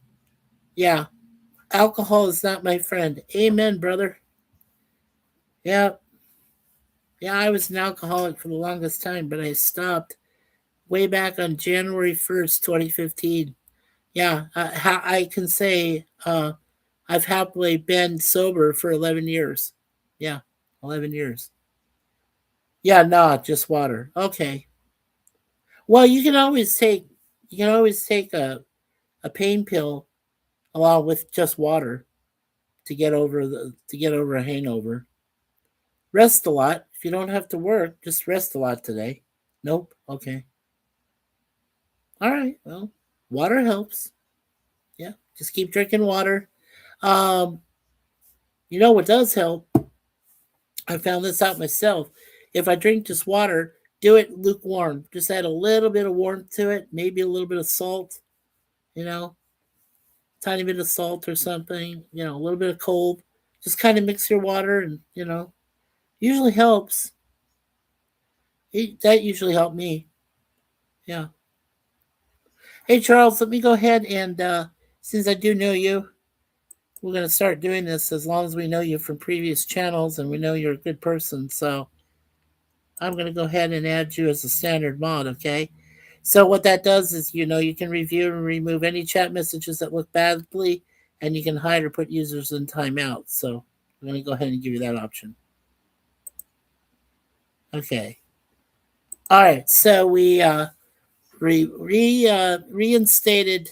Yeah. Alcohol is not my friend. Amen, brother. Yeah. Yeah, I was an alcoholic for the longest time, but I stopped way back on January 1st, 2015. Yeah, I can say I've happily been sober for 11 years. Yeah, 11 years. Yeah, no, just water. Okay. Well, you can always take a pain pill along with just water to get over a hangover. Rest a lot. If you don't have to work, just rest a lot today. Nope. Okay. All right. Well, water helps. Yeah. Just keep drinking water. Um, you know what does help? I found this out myself. If I drink just water, do it lukewarm. Just add a little bit of warmth to it, maybe a little bit of salt, you know, tiny bit of salt or something, a little bit of cold. Just kind of mix your water and, usually helps. That usually helped me. Yeah. Hey, Charles, let me go ahead and, since I do know you, we're going to start doing this as long as we know you from previous channels and we know you're a good person. So I'm going to go ahead and add you as a standard mod, okay? So what that does is, you can review and remove any chat messages that look badly, and you can hide or put users in timeout. So I'm going to go ahead and give you that option. Okay. All right. So we reinstated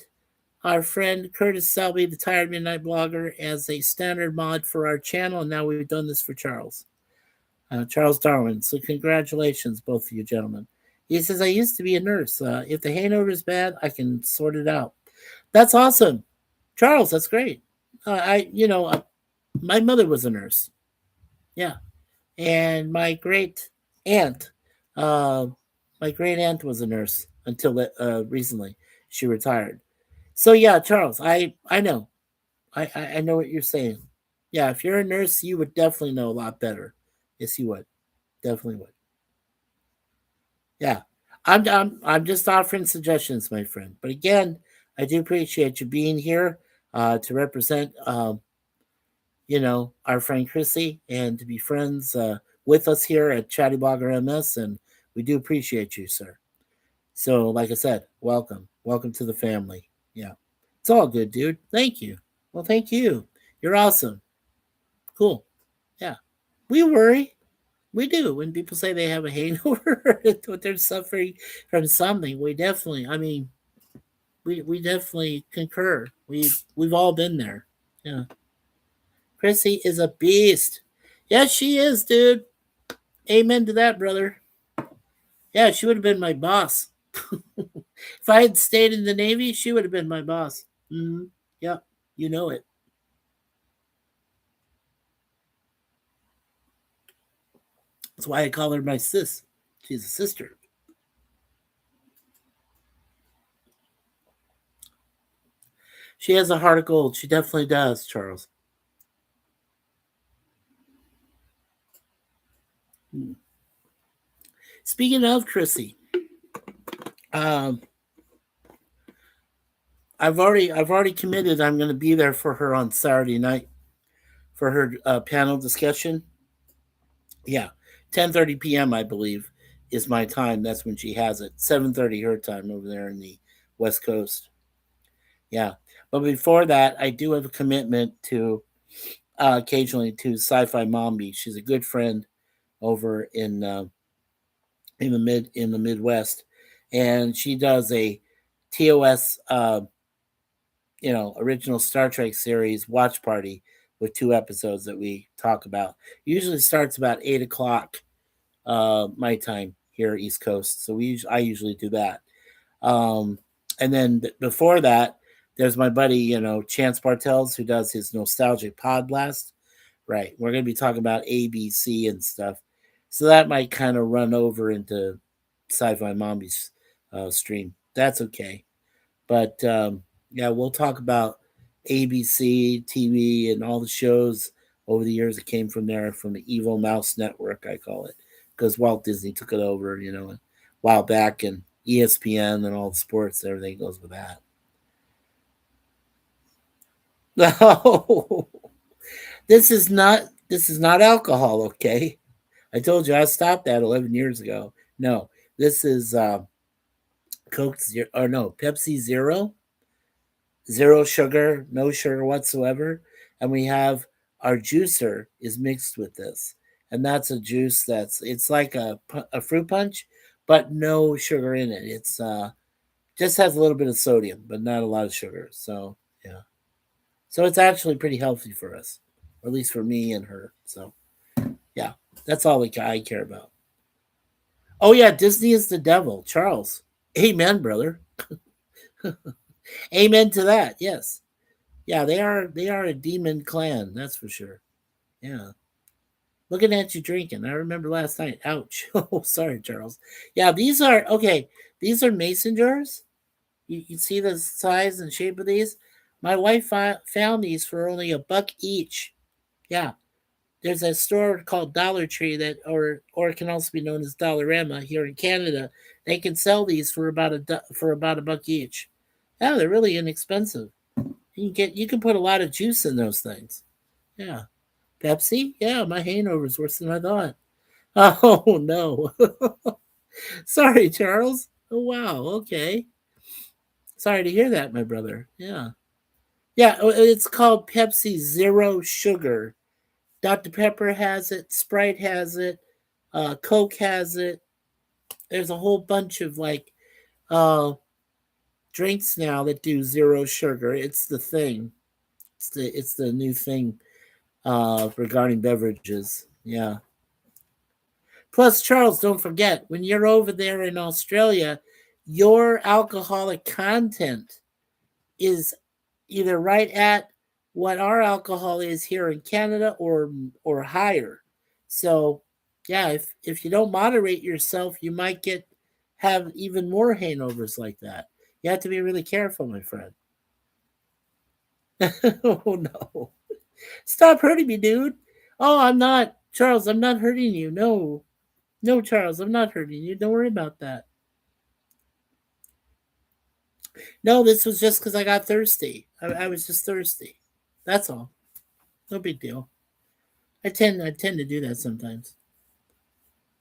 our friend Curtis Selby, the Tired Midnight Blogger, as a standard mod for our channel, and now we've done this for Charles Darwin. So congratulations, both of you gentlemen. He says, I used to be a nurse. If the hangover is bad, I can sort it out. That's awesome. Charles, that's great. My mother was a nurse. Yeah. And aunt, uh, my great aunt was a nurse until recently. She retired. So yeah, Charles, I know. I know what you're saying. Yeah, if you're a nurse, you would definitely know a lot better. Yes, you would. Definitely would. Yeah. I'm just offering suggestions, my friend. But again, I do appreciate you being here to represent our friend Chrissy and to be friends with us here at ChattyBloggerMS, and we do appreciate you, sir. So, like I said, welcome. Welcome to the family. Yeah. It's all good, dude. Thank you. Well, thank you. You're awesome. Cool. Yeah. We worry. We do. When people say they have a hangover, they're suffering from something. We definitely concur. We've all been there. Yeah. Chrissy is a beast. Yes, she is, dude. Amen to that, brother. Yeah, she would have been my boss. If I had stayed in the Navy, she would have been my boss. Mm-hmm. Yeah, you know it. That's why I call her my sis. She's a sister. She has a heart of gold. She definitely does, Charles. Hmm. Speaking of Chrissy, um, I've already committed. I'm going to be there for her on Saturday night for her panel discussion. Yeah, 10:30 p.m. I believe is my time. That's when she has it. 7:30 her time over there in the West Coast. Yeah, But before that, I do have a commitment to occasionally to Sci-Fi Mombi. She's a good friend over in the Midwest, and she does a TOS original Star Trek series watch party with 2 episodes that we talk about. Usually starts about 8 o'clock my time here East Coast. So I usually do that. Um, and then before that, there's my buddy, Chance Bartels, who does his nostalgic pod blast. Right, we're gonna be talking about ABC and stuff, so that might kind of run over into Sci-Fi Mommy's stream. That's okay, but yeah, we'll talk about ABC TV and all the shows over the years that came from there, from the Evil Mouse Network, I call it, because Walt Disney took it over, a while back, and ESPN and all the sports, everything goes with that. No, this is not alcohol, okay? I told you I stopped that 11 years ago. No, this is Coke Zero, or no, Pepsi Zero, zero sugar, no sugar whatsoever, and we have our juicer is mixed with this, and that's a juice it's like a fruit punch, but no sugar in it. It's just has a little bit of sodium, but not a lot of sugar. So yeah, so it's actually pretty healthy for us, or at least for me and her. So yeah, that's all I care about. Oh yeah, Disney is the devil, Charles. Amen, brother. Amen to that. Yes. Yeah, they are a demon clan, that's for sure. Yeah. Looking at you drinking. I remember last night. Ouch. Oh, sorry, Charles. Yeah, these are okay. These are mason jars. You see the size and shape of these? My wife found these for only $1 each. Yeah. There's a store called Dollar Tree or it can also be known as Dollarama here in Canada. They can sell these for about $1 each. Yeah, they're really inexpensive. You can put a lot of juice in those things. Yeah. Pepsi? Yeah, my hangover's worse than I thought. Oh no. Sorry, Charles. Oh wow, okay. Sorry to hear that, my brother. Yeah. Yeah, it's called Pepsi Zero Sugar. Dr. Pepper has it, Sprite has it, Coke has it. There's a whole bunch of uh drinks now that do zero sugar. It's the thing. It's the new thing regarding beverages. Yeah. Plus, Charles, don't forget, when you're over there in Australia, your alcoholic content is either right at what our alcohol is here in Canada or higher. So, yeah, if you don't moderate yourself, you might have even more hangovers like that. You have to be really careful, my friend. Oh no. Stop hurting me, dude. Oh, I'm not. Charles, I'm not hurting you. No. No, Charles, I'm not hurting you. Don't worry about that. No, this was just because I got thirsty. I was just thirsty. That's all. No big deal. I tend to do that sometimes.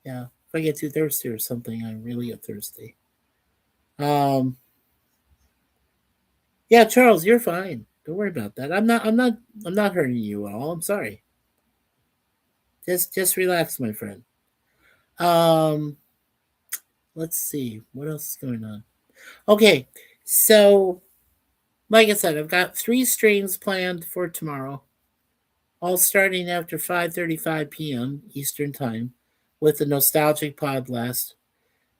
Yeah. If I get too thirsty or something, I really get thirsty. Um yeah, Charles, you're fine. Don't worry about that. I'm not hurting you at all. I'm sorry. Just relax, my friend. Um let's see. What else is going on? Okay. So like I said, I've got 3 streams planned for tomorrow, all starting after 5:35 p.m. Eastern Time with the Nostalgic Pod Blast,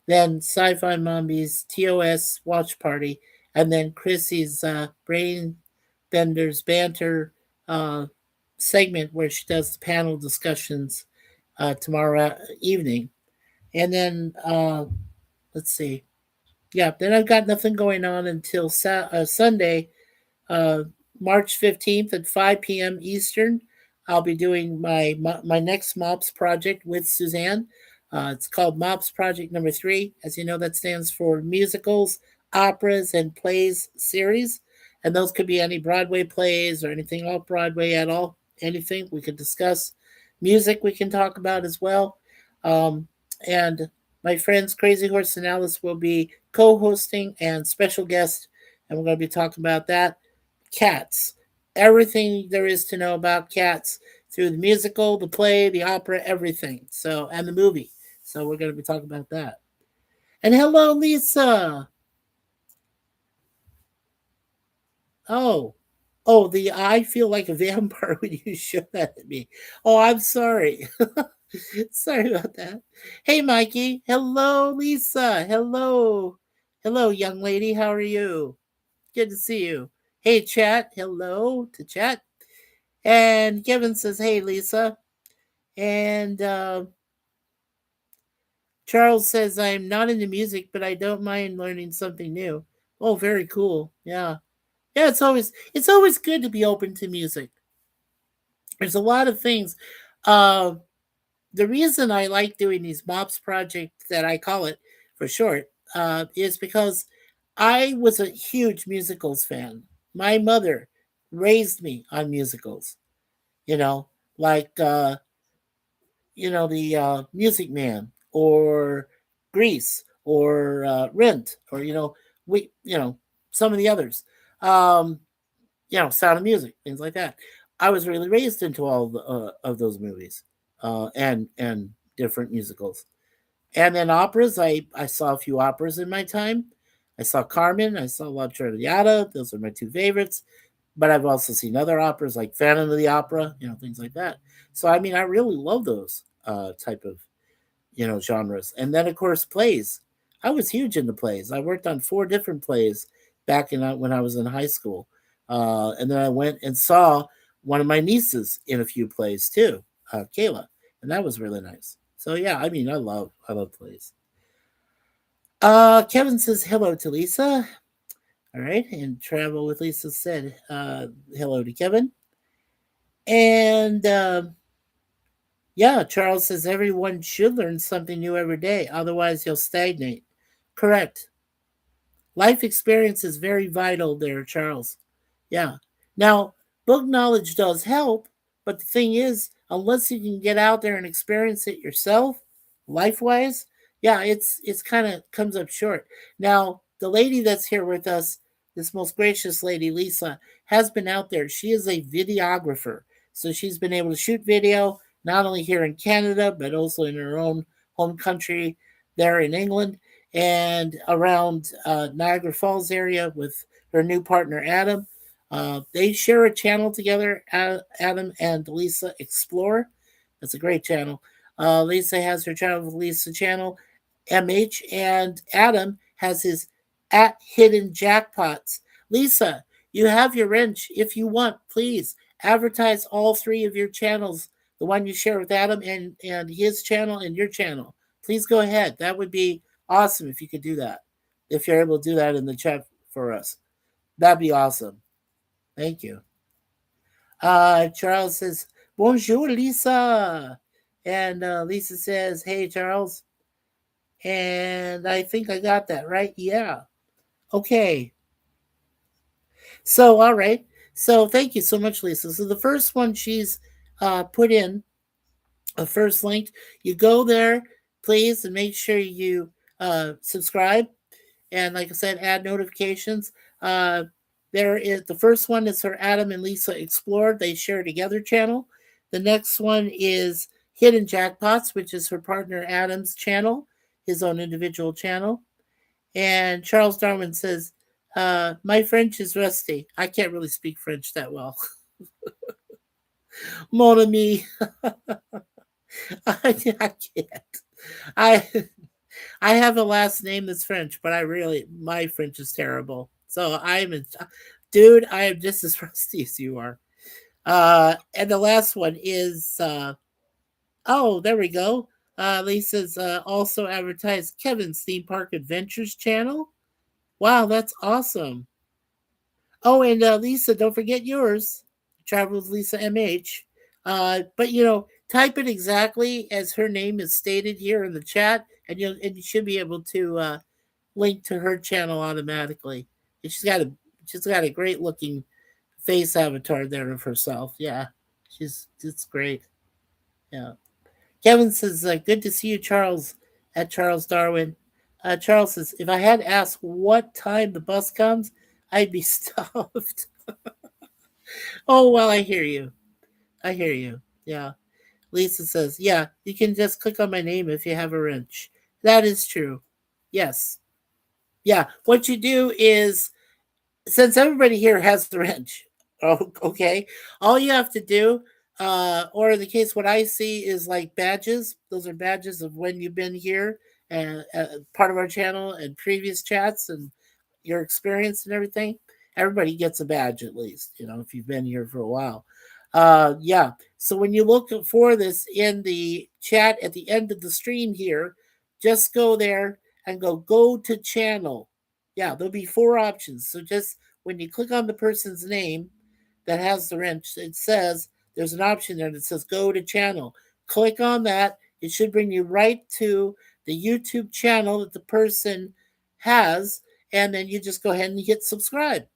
then Sci-Fi Mombies TOS Watch Party, and then Chrissy's Brain Benders Banter uh, segment where she does the panel discussions tomorrow evening. And then, let's see. Yeah, then I've got nothing going on until Sunday, uh, March 15th at 5 p.m. Eastern. I'll be doing my next MOPS project with Suzanne. It's called MOPS Project Number 3. As you know, that stands for Musicals, Operas, and Plays Series. And those could be any Broadway plays or anything off Broadway at all. Anything we could discuss. Music we can talk about as well. Um, and my friends Crazy Horse and Alice will be co hosting and special guest. And we're going to be talking about that Cats. Everything there is to know about Cats through the musical, the play, the opera, everything. So, and the movie. So we're going to be talking about that. And hello, Lisa. Oh, oh, the I feel like a vampire when you show that at me. Oh, I'm sorry. Sorry about that. Hey, Mikey. Hello, Lisa. Hello. Hello, young lady. How are you? Good to see you. Hey, chat. Hello to chat. And Kevin says, hey, Lisa. And Charles says, I'm not into music, but I don't mind learning something new. Oh, very cool. Yeah. Yeah, it's always good to be open to music. There's a lot of things. Uh, the reason I like doing these MOPS projects that I call it for short is because I was a huge musicals fan. My mother raised me on musicals, you know, like the Music Man or Grease or Rent or we some of the others. Um, Sound of Music, things like that. I was really raised into all of those movies and different musicals. And then operas, I saw a few operas in my time. I saw Carmen, I saw La Traviata. Those are my two favorites. But I've also seen other operas like Phantom of the Opera, things like that. So I mean, I really love those type of genres. And then of course plays. I was huge into plays. I worked on 4 different plays back when I was in high school, and then I went and saw one of my nieces in a few plays too, Kayla, and that was really nice. So yeah, I mean, I love plays. Kevin says hello to Lisa. All right, and Travel with Lisa said hello to Kevin, and yeah, Charles says everyone should learn something new every day, otherwise you'll stagnate. Correct. Life experience is very vital there, Charles. Yeah. Now, book knowledge does help, but the thing is, unless you can get out there and experience it yourself, life wise, yeah, it's kind of comes up short. Now, the lady that's here with us, this most gracious lady, Lisa, has been out there. She is a videographer. So she's been able to shoot video not only here in Canada, but also in her own home country there in England and around Niagara Falls area with her new partner Adam. They share a channel together, Adam and Lisa Explore. That's a great channel. Lisa has her channel with Lisa channel, MH, and Adam has his at Hidden Jackpots. Lisa, you have your wrench. If you want, please advertise all 3 of your channels, the one you share with Adam and his channel and your channel. Please go ahead. That would be awesome if you could do that. If you're able to do that in the chat for us, that'd be awesome. Thank you. Charles says, Bonjour, Lisa. And Lisa says, Hey, Charles. And I think I got that right. Yeah. Okay. So, all right. So, thank you so much, Lisa. So, the first one she's put in, a first link, you go there, please, and make sure you subscribe. And like I said, add notifications. Uh, there is the first one is her Adam and Lisa Explore. They share together channel. The next one is Hidden Jackpots, which is her partner Adam's channel, his own individual channel. And Charles Darwin says, my French is rusty. I can't really speak French that well. Mon ami. I can't. I I have a last name that's French, but my French is terrible. So dude, I am just as rusty as you are. And the last one is, oh, there we go. Lisa's also advertised Kevin's Theme Park Adventures channel. Wow, that's awesome. Oh, and Lisa, don't forget yours. Travels Lisa MH. But type it exactly as her name is stated here in the chat, and you should be able to link to her channel automatically. And she's got a great looking face avatar there of herself. Yeah, it's great. Yeah. Kevin says, "Good to see you, Charles." At Charles Darwin. Charles says, "If I had asked what time the bus comes, I'd be stuffed." Oh well, I hear you. I hear you. Yeah. Lisa says, yeah, you can just click on my name if you have a wrench. That is true. Yes. Yeah. What you do is, since everybody here has the wrench, oh, okay, all you have to do, or in the case what I see is like badges. Those are badges of when you've been here and part of our channel and previous chats and your experience and everything. Everybody gets a badge at least, if you've been here for a while. Yeah. So when you look for this in the chat at the end of the stream here, just go there and go to channel. Yeah, there'll be four options. So just when you click on the person's name that has the wrench, it says there's an option there that says go to channel. Click on that. It should bring you right to the YouTube channel that the person has, and then you just go ahead and hit subscribe.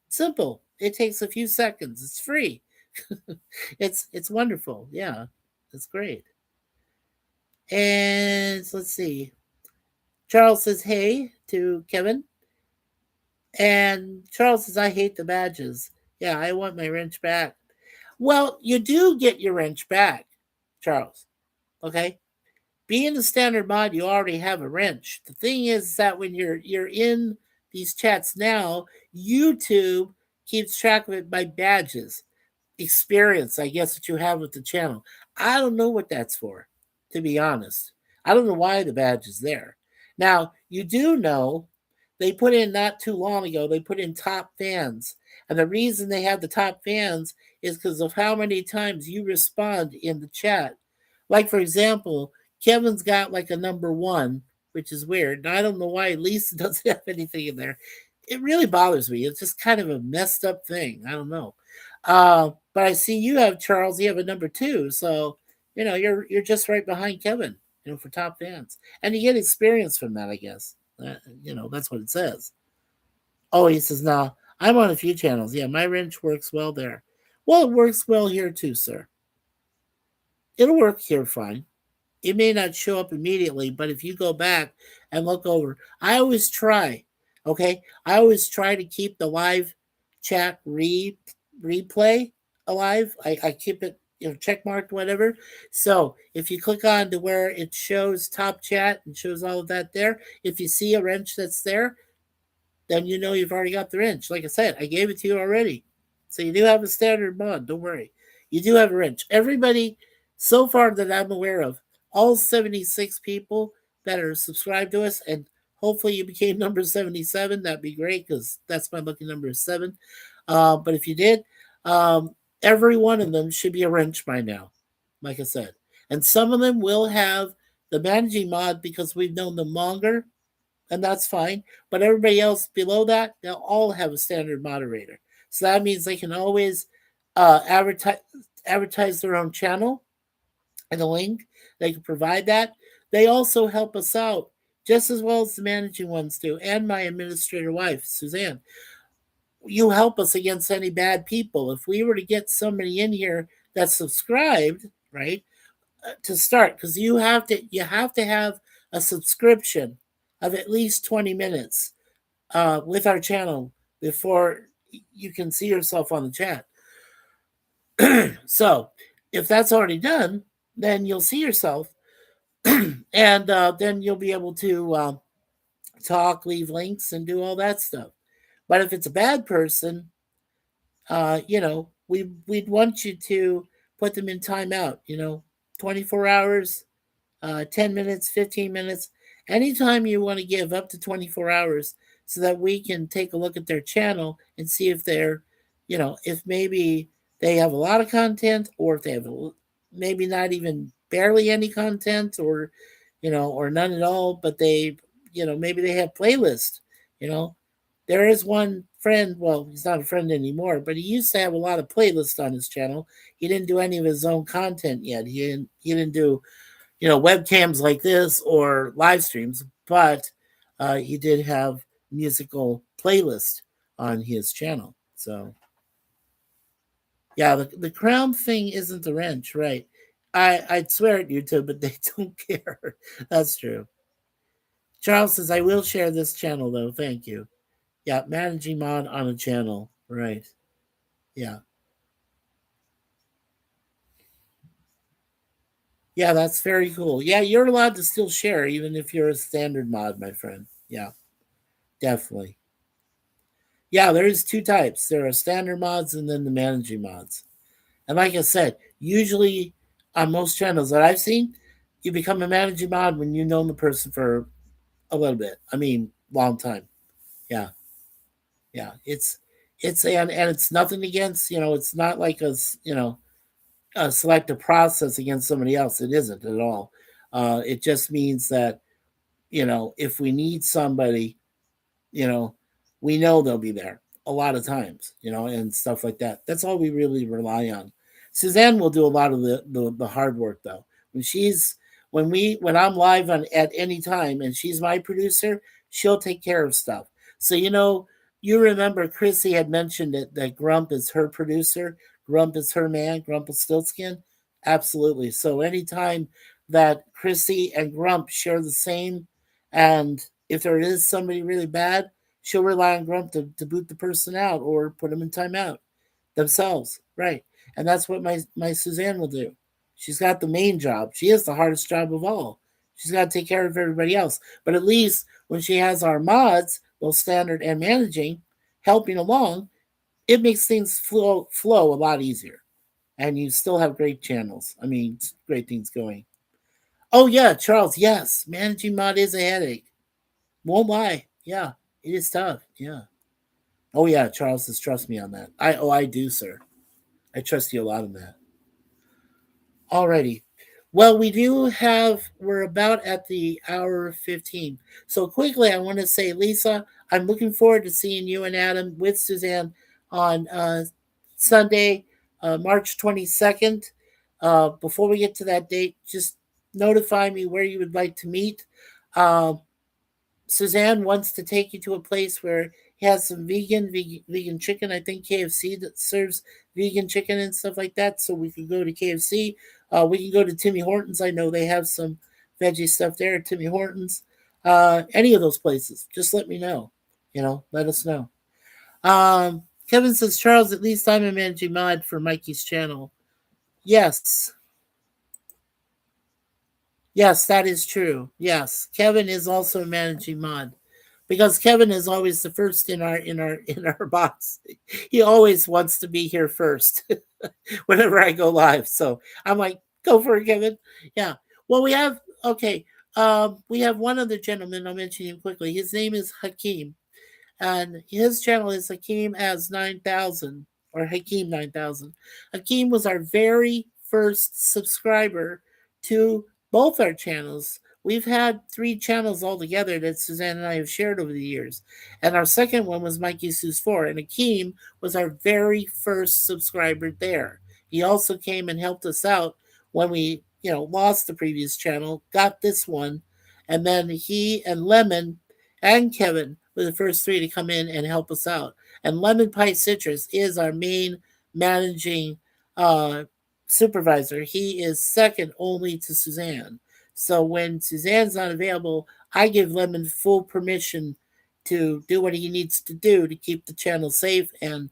Simple. It takes a few seconds. It's free. It's wonderful. Yeah, it's great. And let's see. Charles says hey to Kevin, and Charles says I hate the badges. Yeah, I want my wrench back. Well, you do get your wrench back, Charles. Okay, being a standard mod, you already have a wrench. The thing is that when you're in these chats now, YouTube keeps track of it by badges, experience, I guess, that you have with the channel. I don't know what that's for, to be honest. I don't know why the badge is there. Now, you do know they put in not too long ago, they put in top fans. And the reason they have the top fans is because of how many times you respond in the chat. Like, for example, Kevin's got like a number one, which is weird. And I don't know why Lisa doesn't have anything in there. It really bothers me. It's just kind of a messed up thing. I don't know. But I see you have Charles. You have a number two, so you're just right behind Kevin. For top fans, and you get experience from that, I guess. That's what it says. Oh, he says no. I'm on a few channels. Yeah, my wrench works well there. Well, it works well here too, sir. It'll work here fine. It may not show up immediately, but if you go back and look over, I always try. Okay, I always try to keep the live chat replay alive. I keep it check marked, whatever. So if you click on to where it shows top chat and shows all of that there, if you see a wrench that's there, then you know you've already got the wrench. Like I said, I gave it to you already. So you do have a standard mod. Don't worry. You do have a wrench. Everybody, so far that I'm aware of, all 76 people that are subscribed to us, and hopefully you became number 77. That'd be great because that's my lucky number is 7. But if you did, every one of them should be a wrench by now, like I said. And some of them will have the managing mod because we've known them longer, and that's fine. But everybody else below that, they'll all have a standard moderator. So that means they can always advertise their own channel and a link. They can provide that. They also help us out just as well as the managing ones do, and my administrator wife, Suzanne. You help us against any bad people. If we were to get somebody in here that's subscribed, right, to start, because you have to have a subscription of at least 20 minutes with our channel before you can see yourself on the chat. So if that's already done, then you'll see yourself, and then you'll be able to talk, leave links, and do all that stuff. But if it's a bad person, we'd want you to put them in timeout. 24 hours, 10 minutes, 15 minutes, anytime you want to give up to 24 hours so that we can take a look at their channel and see if if maybe they have a lot of content, or if they have maybe not even barely any content, or none at all, but maybe they have playlists. You know, there is one friend, well, he's not a friend anymore, but he used to have a lot of playlists on his channel. He didn't do any of his own content yet. He didn't do webcams like this or live streams, but he did have musical playlist on his channel. So yeah, the crown thing isn't the wrench, right? I'd swear at YouTube, but they don't care. That's true. Charles says I will share this channel though. Thank you. Yeah, managing mod on a channel, right? Yeah. Yeah, that's very cool. Yeah, you're allowed to still share even if you're a standard mod, my friend. Yeah, definitely. Yeah, there's two types. There are standard mods and then the managing mods. And like I said, usually on most channels that I've seen, you become a managing mod when you've known the person for a little bit. I mean, long time. Yeah, yeah. It's and it's nothing against, it's not like a selective process against somebody else. It isn't at all. It just means that if we need somebody, you know, we know they'll be there a lot of times, and stuff like that. That's all we really rely on. Suzanne will do a lot of the hard work though. When she's when I'm live on at any time and she's my producer, she'll take care of stuff. So you remember Chrissy had mentioned that Grump is her producer, Grump is her man, Grump is Stiltskin. Absolutely. So anytime that Chrissy and Grump share the same, and if there is somebody really bad, she'll rely on Grump to boot the person out or put them in timeout themselves. Right. And that's what my Suzanne will do. She's got the main job. She has the hardest job of all. She's got to take care of everybody else. But at least when she has our mods, both standard and managing, helping along, it makes things flow a lot easier. And you still have great channels. I mean, great things going. Oh yeah, Charles. Yes, managing mod is a headache. Won't lie. Yeah, it is tough. Yeah. Oh yeah, Charles says trust me on that. I do, sir. I trust you a lot on that. Alrighty. Well, we're about at the hour 15. So quickly, I want to say, Lisa, I'm looking forward to seeing you and Adam with Suzanne on Sunday, March 22nd. Before we get to that date, just notify me where you would like to meet. Um, Suzanne wants to take you to a place where he has some vegan chicken. I think KFC that serves vegan chicken and stuff like that. So we could go to KFC. We can go to Timmy Hortons. I know they have some veggie stuff there at Timmy Hortons. Any of those places, just let me know. Let us know. Kevin says, Charles, at least I'm a managing mod for Mikey's channel. Yes. Yes, that is true. Yes. Kevin is also a managing mod, because Kevin is always the first in our box. He always wants to be here first whenever I go live. So I'm like, go for it, Kevin. Yeah. Well, we have okay. We have one other gentleman. I'll mention him quickly. His name is Hakeem, and his channel is Hakeem as 9,000 or Hakeem 9,000. Hakeem was our very first subscriber to both our channels. We've had three channels altogether that Suzanne and I have shared over the years. And our second one was Mikey Sue's 4. And Hakeem was our very first subscriber there. He also came and helped us out when we, lost the previous channel, got this one. And then he and Lemon and Kevin were the first three to come in and help us out. And Lemon Pie Citrus is our main managing uh, supervisor. He is second only to Suzanne. So when Suzanne's not available, I give Lemon full permission to do what he needs to do to keep the channel safe and,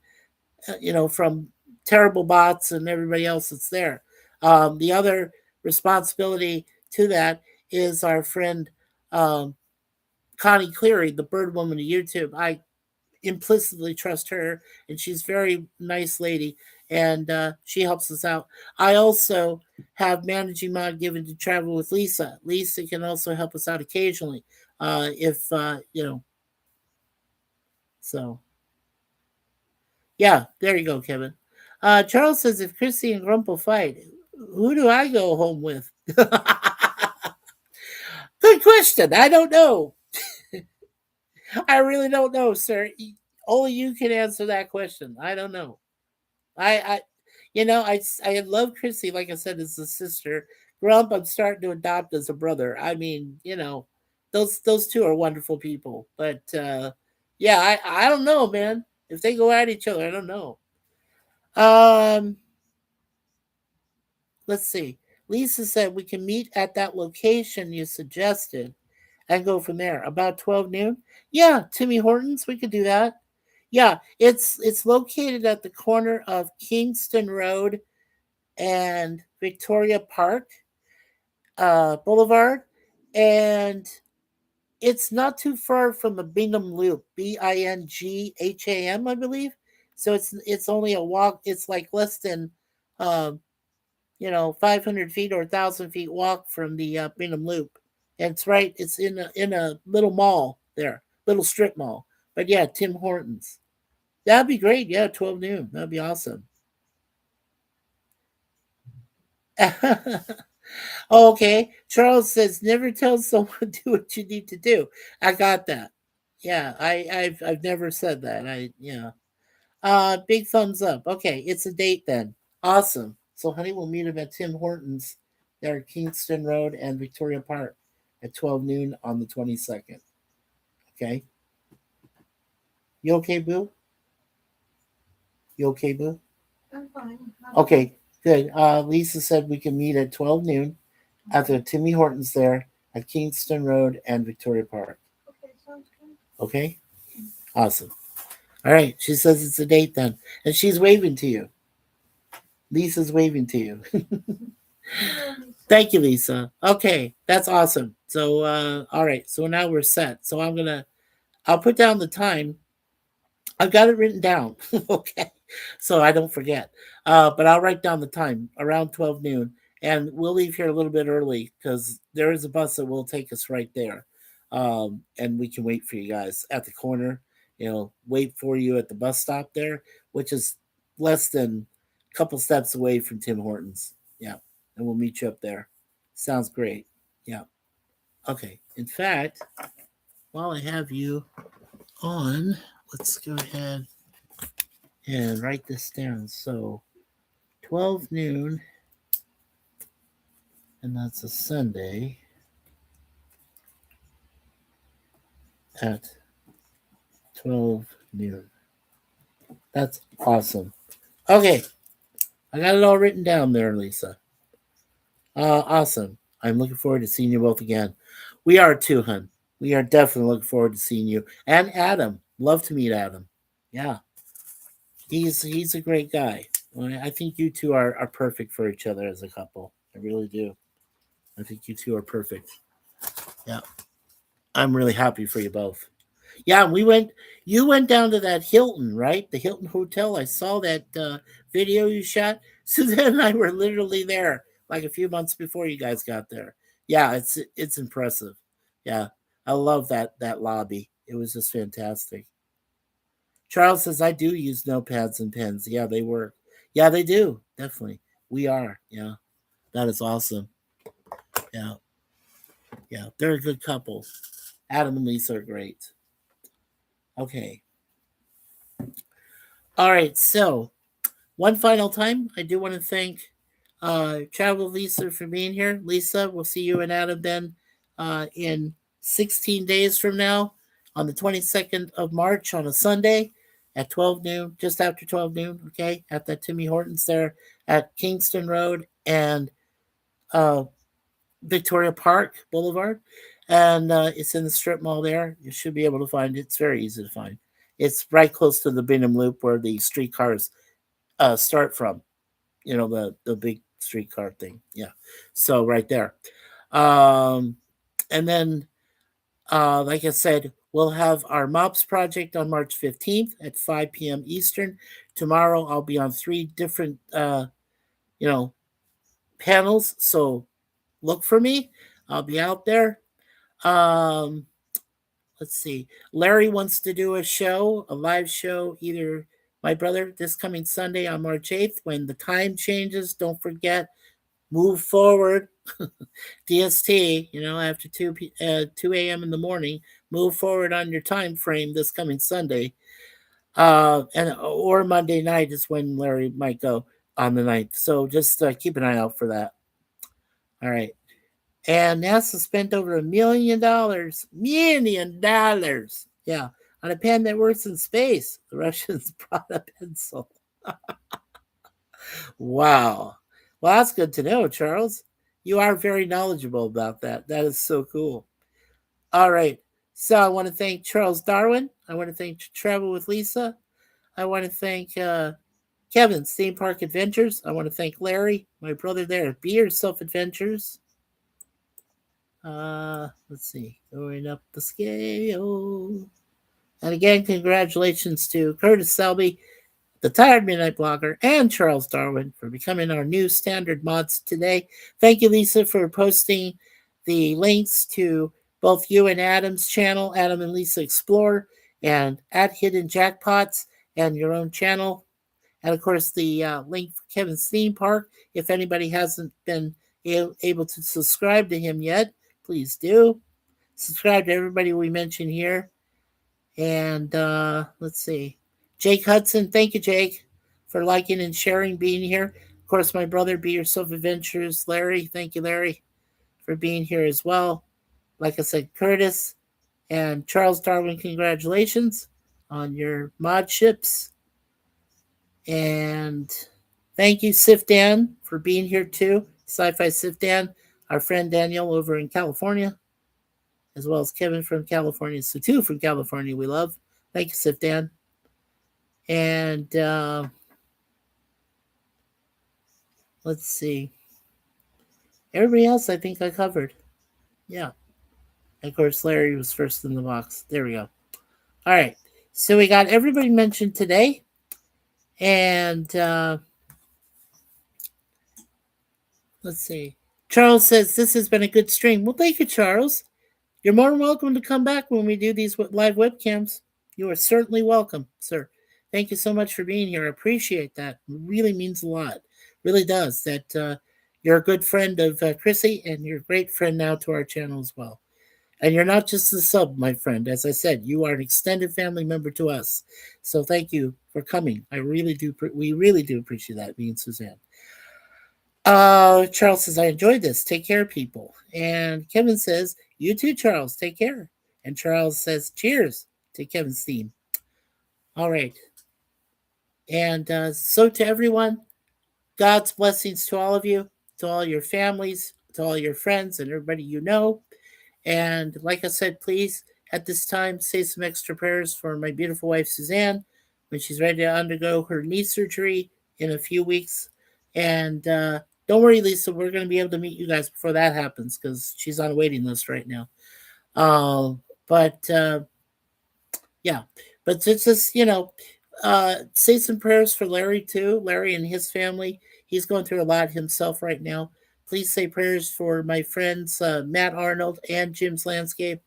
from terrible bots and everybody else that's there. The other responsibility to that is our friend Connie Cleary, the bird woman of YouTube. I implicitly trust her, and she's a very nice lady, and she helps us out. I also have managing mod given to Travel with Lisa. Lisa can also help us out occasionally, if So yeah, there you go, Kevin. Charles says if Chrissy and Grumple fight, who do I go home with? Good question. I don't know. I really don't know, sir. Only you can answer that question. I don't know. I I love Chrissy, like I said, as a sister. Grump, I'm starting to adopt as a brother. I mean, those two are wonderful people. But yeah, I don't know, man. If they go at each other, I don't know. Um, let's see. Lisa said we can meet at that location you suggested and go from there. About 12 noon. Yeah, Timmy Hortons, we could do that. Yeah, it's located at the corner of Kingston Road and Victoria Park Boulevard, and it's not too far from the Bingham Loop, Bingham, I believe. So it's only a walk. It's like less than, um, 500 feet or 1,000 feet walk from the Bingham Loop. And it's right. It's in a little mall there, little strip mall. But yeah, Tim Hortons. That'd be great. Yeah, 12 noon. That'd be awesome. Okay. Charles says, never tell someone do what you need to do. I got that. Yeah, I've never said that. Yeah. Big thumbs up. Okay, it's a date then. Awesome. So honey, we'll meet him at Tim Hortons there at Kingston Road and Victoria Park at 12 noon on the 22nd. Okay. You okay, Boo? You okay, Boo? I'm fine. Okay, good. Lisa said we can meet at 12 noon at the Timmy Hortons there at Kingston Road and Victoria Park. Okay, sounds good. Okay? Awesome. All right. She says it's a date then. And she's waving to you. Lisa's waving to you. Hello, Lisa. Thank you, Lisa. Okay, that's awesome. So all right, so now we're set. So I'll put down the time. I've got it written down. Okay. So I don't forget. But I'll write down the time around 12 noon. And we'll leave here a little bit early because there is a bus that will take us right there. And we can wait for you guys at the corner, wait for you at the bus stop there, which is less than a couple steps away from Tim Hortons. Yeah. And we'll meet you up there. Sounds great. Yeah. Okay. In fact, while I have you on, let's go ahead and write this down. So 12 noon, and that's a Sunday at 12 noon. That's awesome. Okay, I got it all written down there, Lisa. Awesome. I'm looking forward to seeing you both again. We are too, hun. We are definitely looking forward to seeing you and Adam. Love to meet Adam. Yeah, he's a great guy. I think you two are perfect for each other as a couple. I really do. I think you two are perfect. Yeah, I'm really happy for you both. Yeah, we went. You went down to that Hilton, right? The Hilton Hotel. I saw that video you shot. Suzanne and I were literally there, like a few months before you guys got there. Yeah, it's impressive. Yeah, I love that lobby. It was just fantastic. Charles says I do use notepads and pens. Yeah, they work. Yeah, they do. Definitely. We are. Yeah, that is awesome. Yeah, yeah, they're a good couple. Adam and Lisa are great. Okay. All right. So one final time, I do want to thank Travel Lisa for being here. Lisa, we'll see you and Adam then in 16 days from now on the 22nd of March on a Sunday at 12 noon, just after 12 noon, okay, at the Timmy Hortons there at Kingston Road and uh, Victoria Park Boulevard. And it's in the strip mall there. You should be able to find it. It's very easy to find. It's right close to the Bingham Loop where the streetcars start from. The big streetcar thing. Yeah. So right there. Um, and then, like I said, we'll have our MOPS project on March 15th at 5 p.m. Eastern. Tomorrow I'll be on 3 different, you know, panels. So look for me. I'll be out there. Um, let's see. Larry wants to do a live show, either my brother this coming Sunday on March 8th. When the time changes, don't forget, move forward. DST, after 2 a.m. in the morning, move forward on your time frame this coming Sunday. And or Monday night is when Larry might go on the 9th. So just keep an eye out for that. All right. And NASA spent over $1 million, yeah, on a pen that works in space. The Russians brought a pencil. Wow. Well, that's good to know, Charles. You are very knowledgeable about that. That is so cool. All right. So I want to thank Charles Darwin. I want to thank Travel with Lisa. I want to thank Kevin's Theme Park Adventures. I want to thank Larry, my brother there at Be Yourself Adventures. Let's see, going up the scale. And again, congratulations to Curtis Selby, the Tired Midnight Blogger, and Charles Darwin for becoming our new standard mods today. Thank you, Lisa, for posting the links to both you and Adam's channel, Adam and Lisa Explore, and at Hidden Jackpots, and your own channel. And of course, the link for Kevin's theme park. If anybody hasn't been able to subscribe to him yet, please do. Subscribe to everybody we mention here. And let's see. Jake Hudson, thank you, Jake, for liking and sharing, being here. Of course, my brother, Be Yourself Adventures, Larry. Thank you, Larry, for being here as well. Like I said, Curtis and Charles Darwin, congratulations on your mod ships. And thank you, Sif Dan, for being here too. Sci-Fi Sif Dan, our friend Daniel over in California, as well as Kevin from California. So two from California we love. Thank you, Sif Dan. And let's see. Everybody else I think I covered. Yeah. And of course, Larry was first in the box. There we go. All right. So we got everybody mentioned today. And let's see. Charles says this has been a good stream. Well, thank you, Charles. You're more than welcome to come back when we do these live webcams. You are certainly welcome, sir. Thank you so much for being here. I appreciate that. It really means a lot. Really does. That you're a good friend of Chrissy, and you're a great friend now to our channel as well. And you're not just a sub, my friend. As I said, you are an extended family member to us. So thank you for coming. I really do. We really do appreciate that, me and Suzanne. Charles says, I enjoyed this. Take care, people. And Kevin says, you too, Charles. Take care. And Charles says, cheers to Kevin's theme. All right. And so to everyone, God's blessings to all of you, to all your families, to all your friends, and everybody you know. And like I said, please, at this time, say some extra prayers for my beautiful wife, Suzanne, when she's ready to undergo her knee surgery in a few weeks. And don't worry, Lisa, we're going to be able to meet you guys before that happens because she's on a waiting list right now. But yeah, but it's just, say some prayers for Larry too, Larry and his family. He's going through a lot himself right now. Please say prayers for my friends Matt Arnold and Jim's Landscape.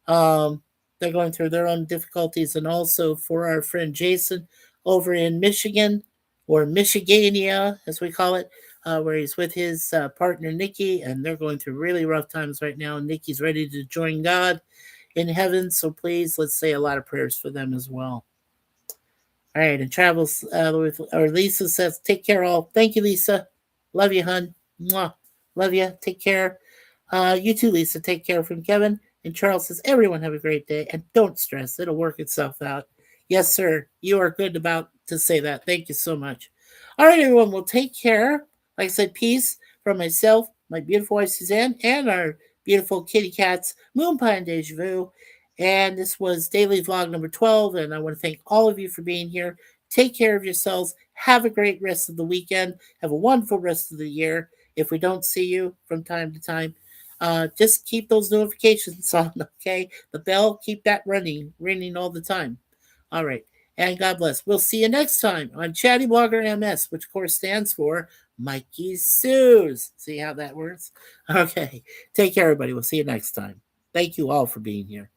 Um, they're going through their own difficulties, and also for our friend Jason over in Michigan, or Michigania as we call it, where he's with his partner Nikki, and they're going through really rough times right now. Nikki's ready to join God in heaven, so please let's say a lot of prayers for them as well. All right, and travels with, or Lisa says, take care all. Thank you, Lisa. Love you, hun. Mwah. Love you. Take care. You too, Lisa. Take care from Kevin. And Charles says, everyone have a great day and don't stress. It'll work itself out. Yes, sir. You are good about to say that. Thank you so much. All right, everyone. Well, take care. Like I said, peace from myself, my beautiful wife, Suzanne, and our beautiful kitty cats, Moonpie and Deja Vu. And this was daily vlog number 12. And I want to thank all of you for being here. Take care of yourselves. Have a great rest of the weekend. Have a wonderful rest of the year. If we don't see you from time to time, just keep those notifications on, okay? The bell, keep that ringing all the time. All right. And God bless. We'll see you next time on ChattyBloggerMS, which of course stands for Mikey Sues. See how that works? Okay. Take care, everybody. We'll see you next time. Thank you all for being here.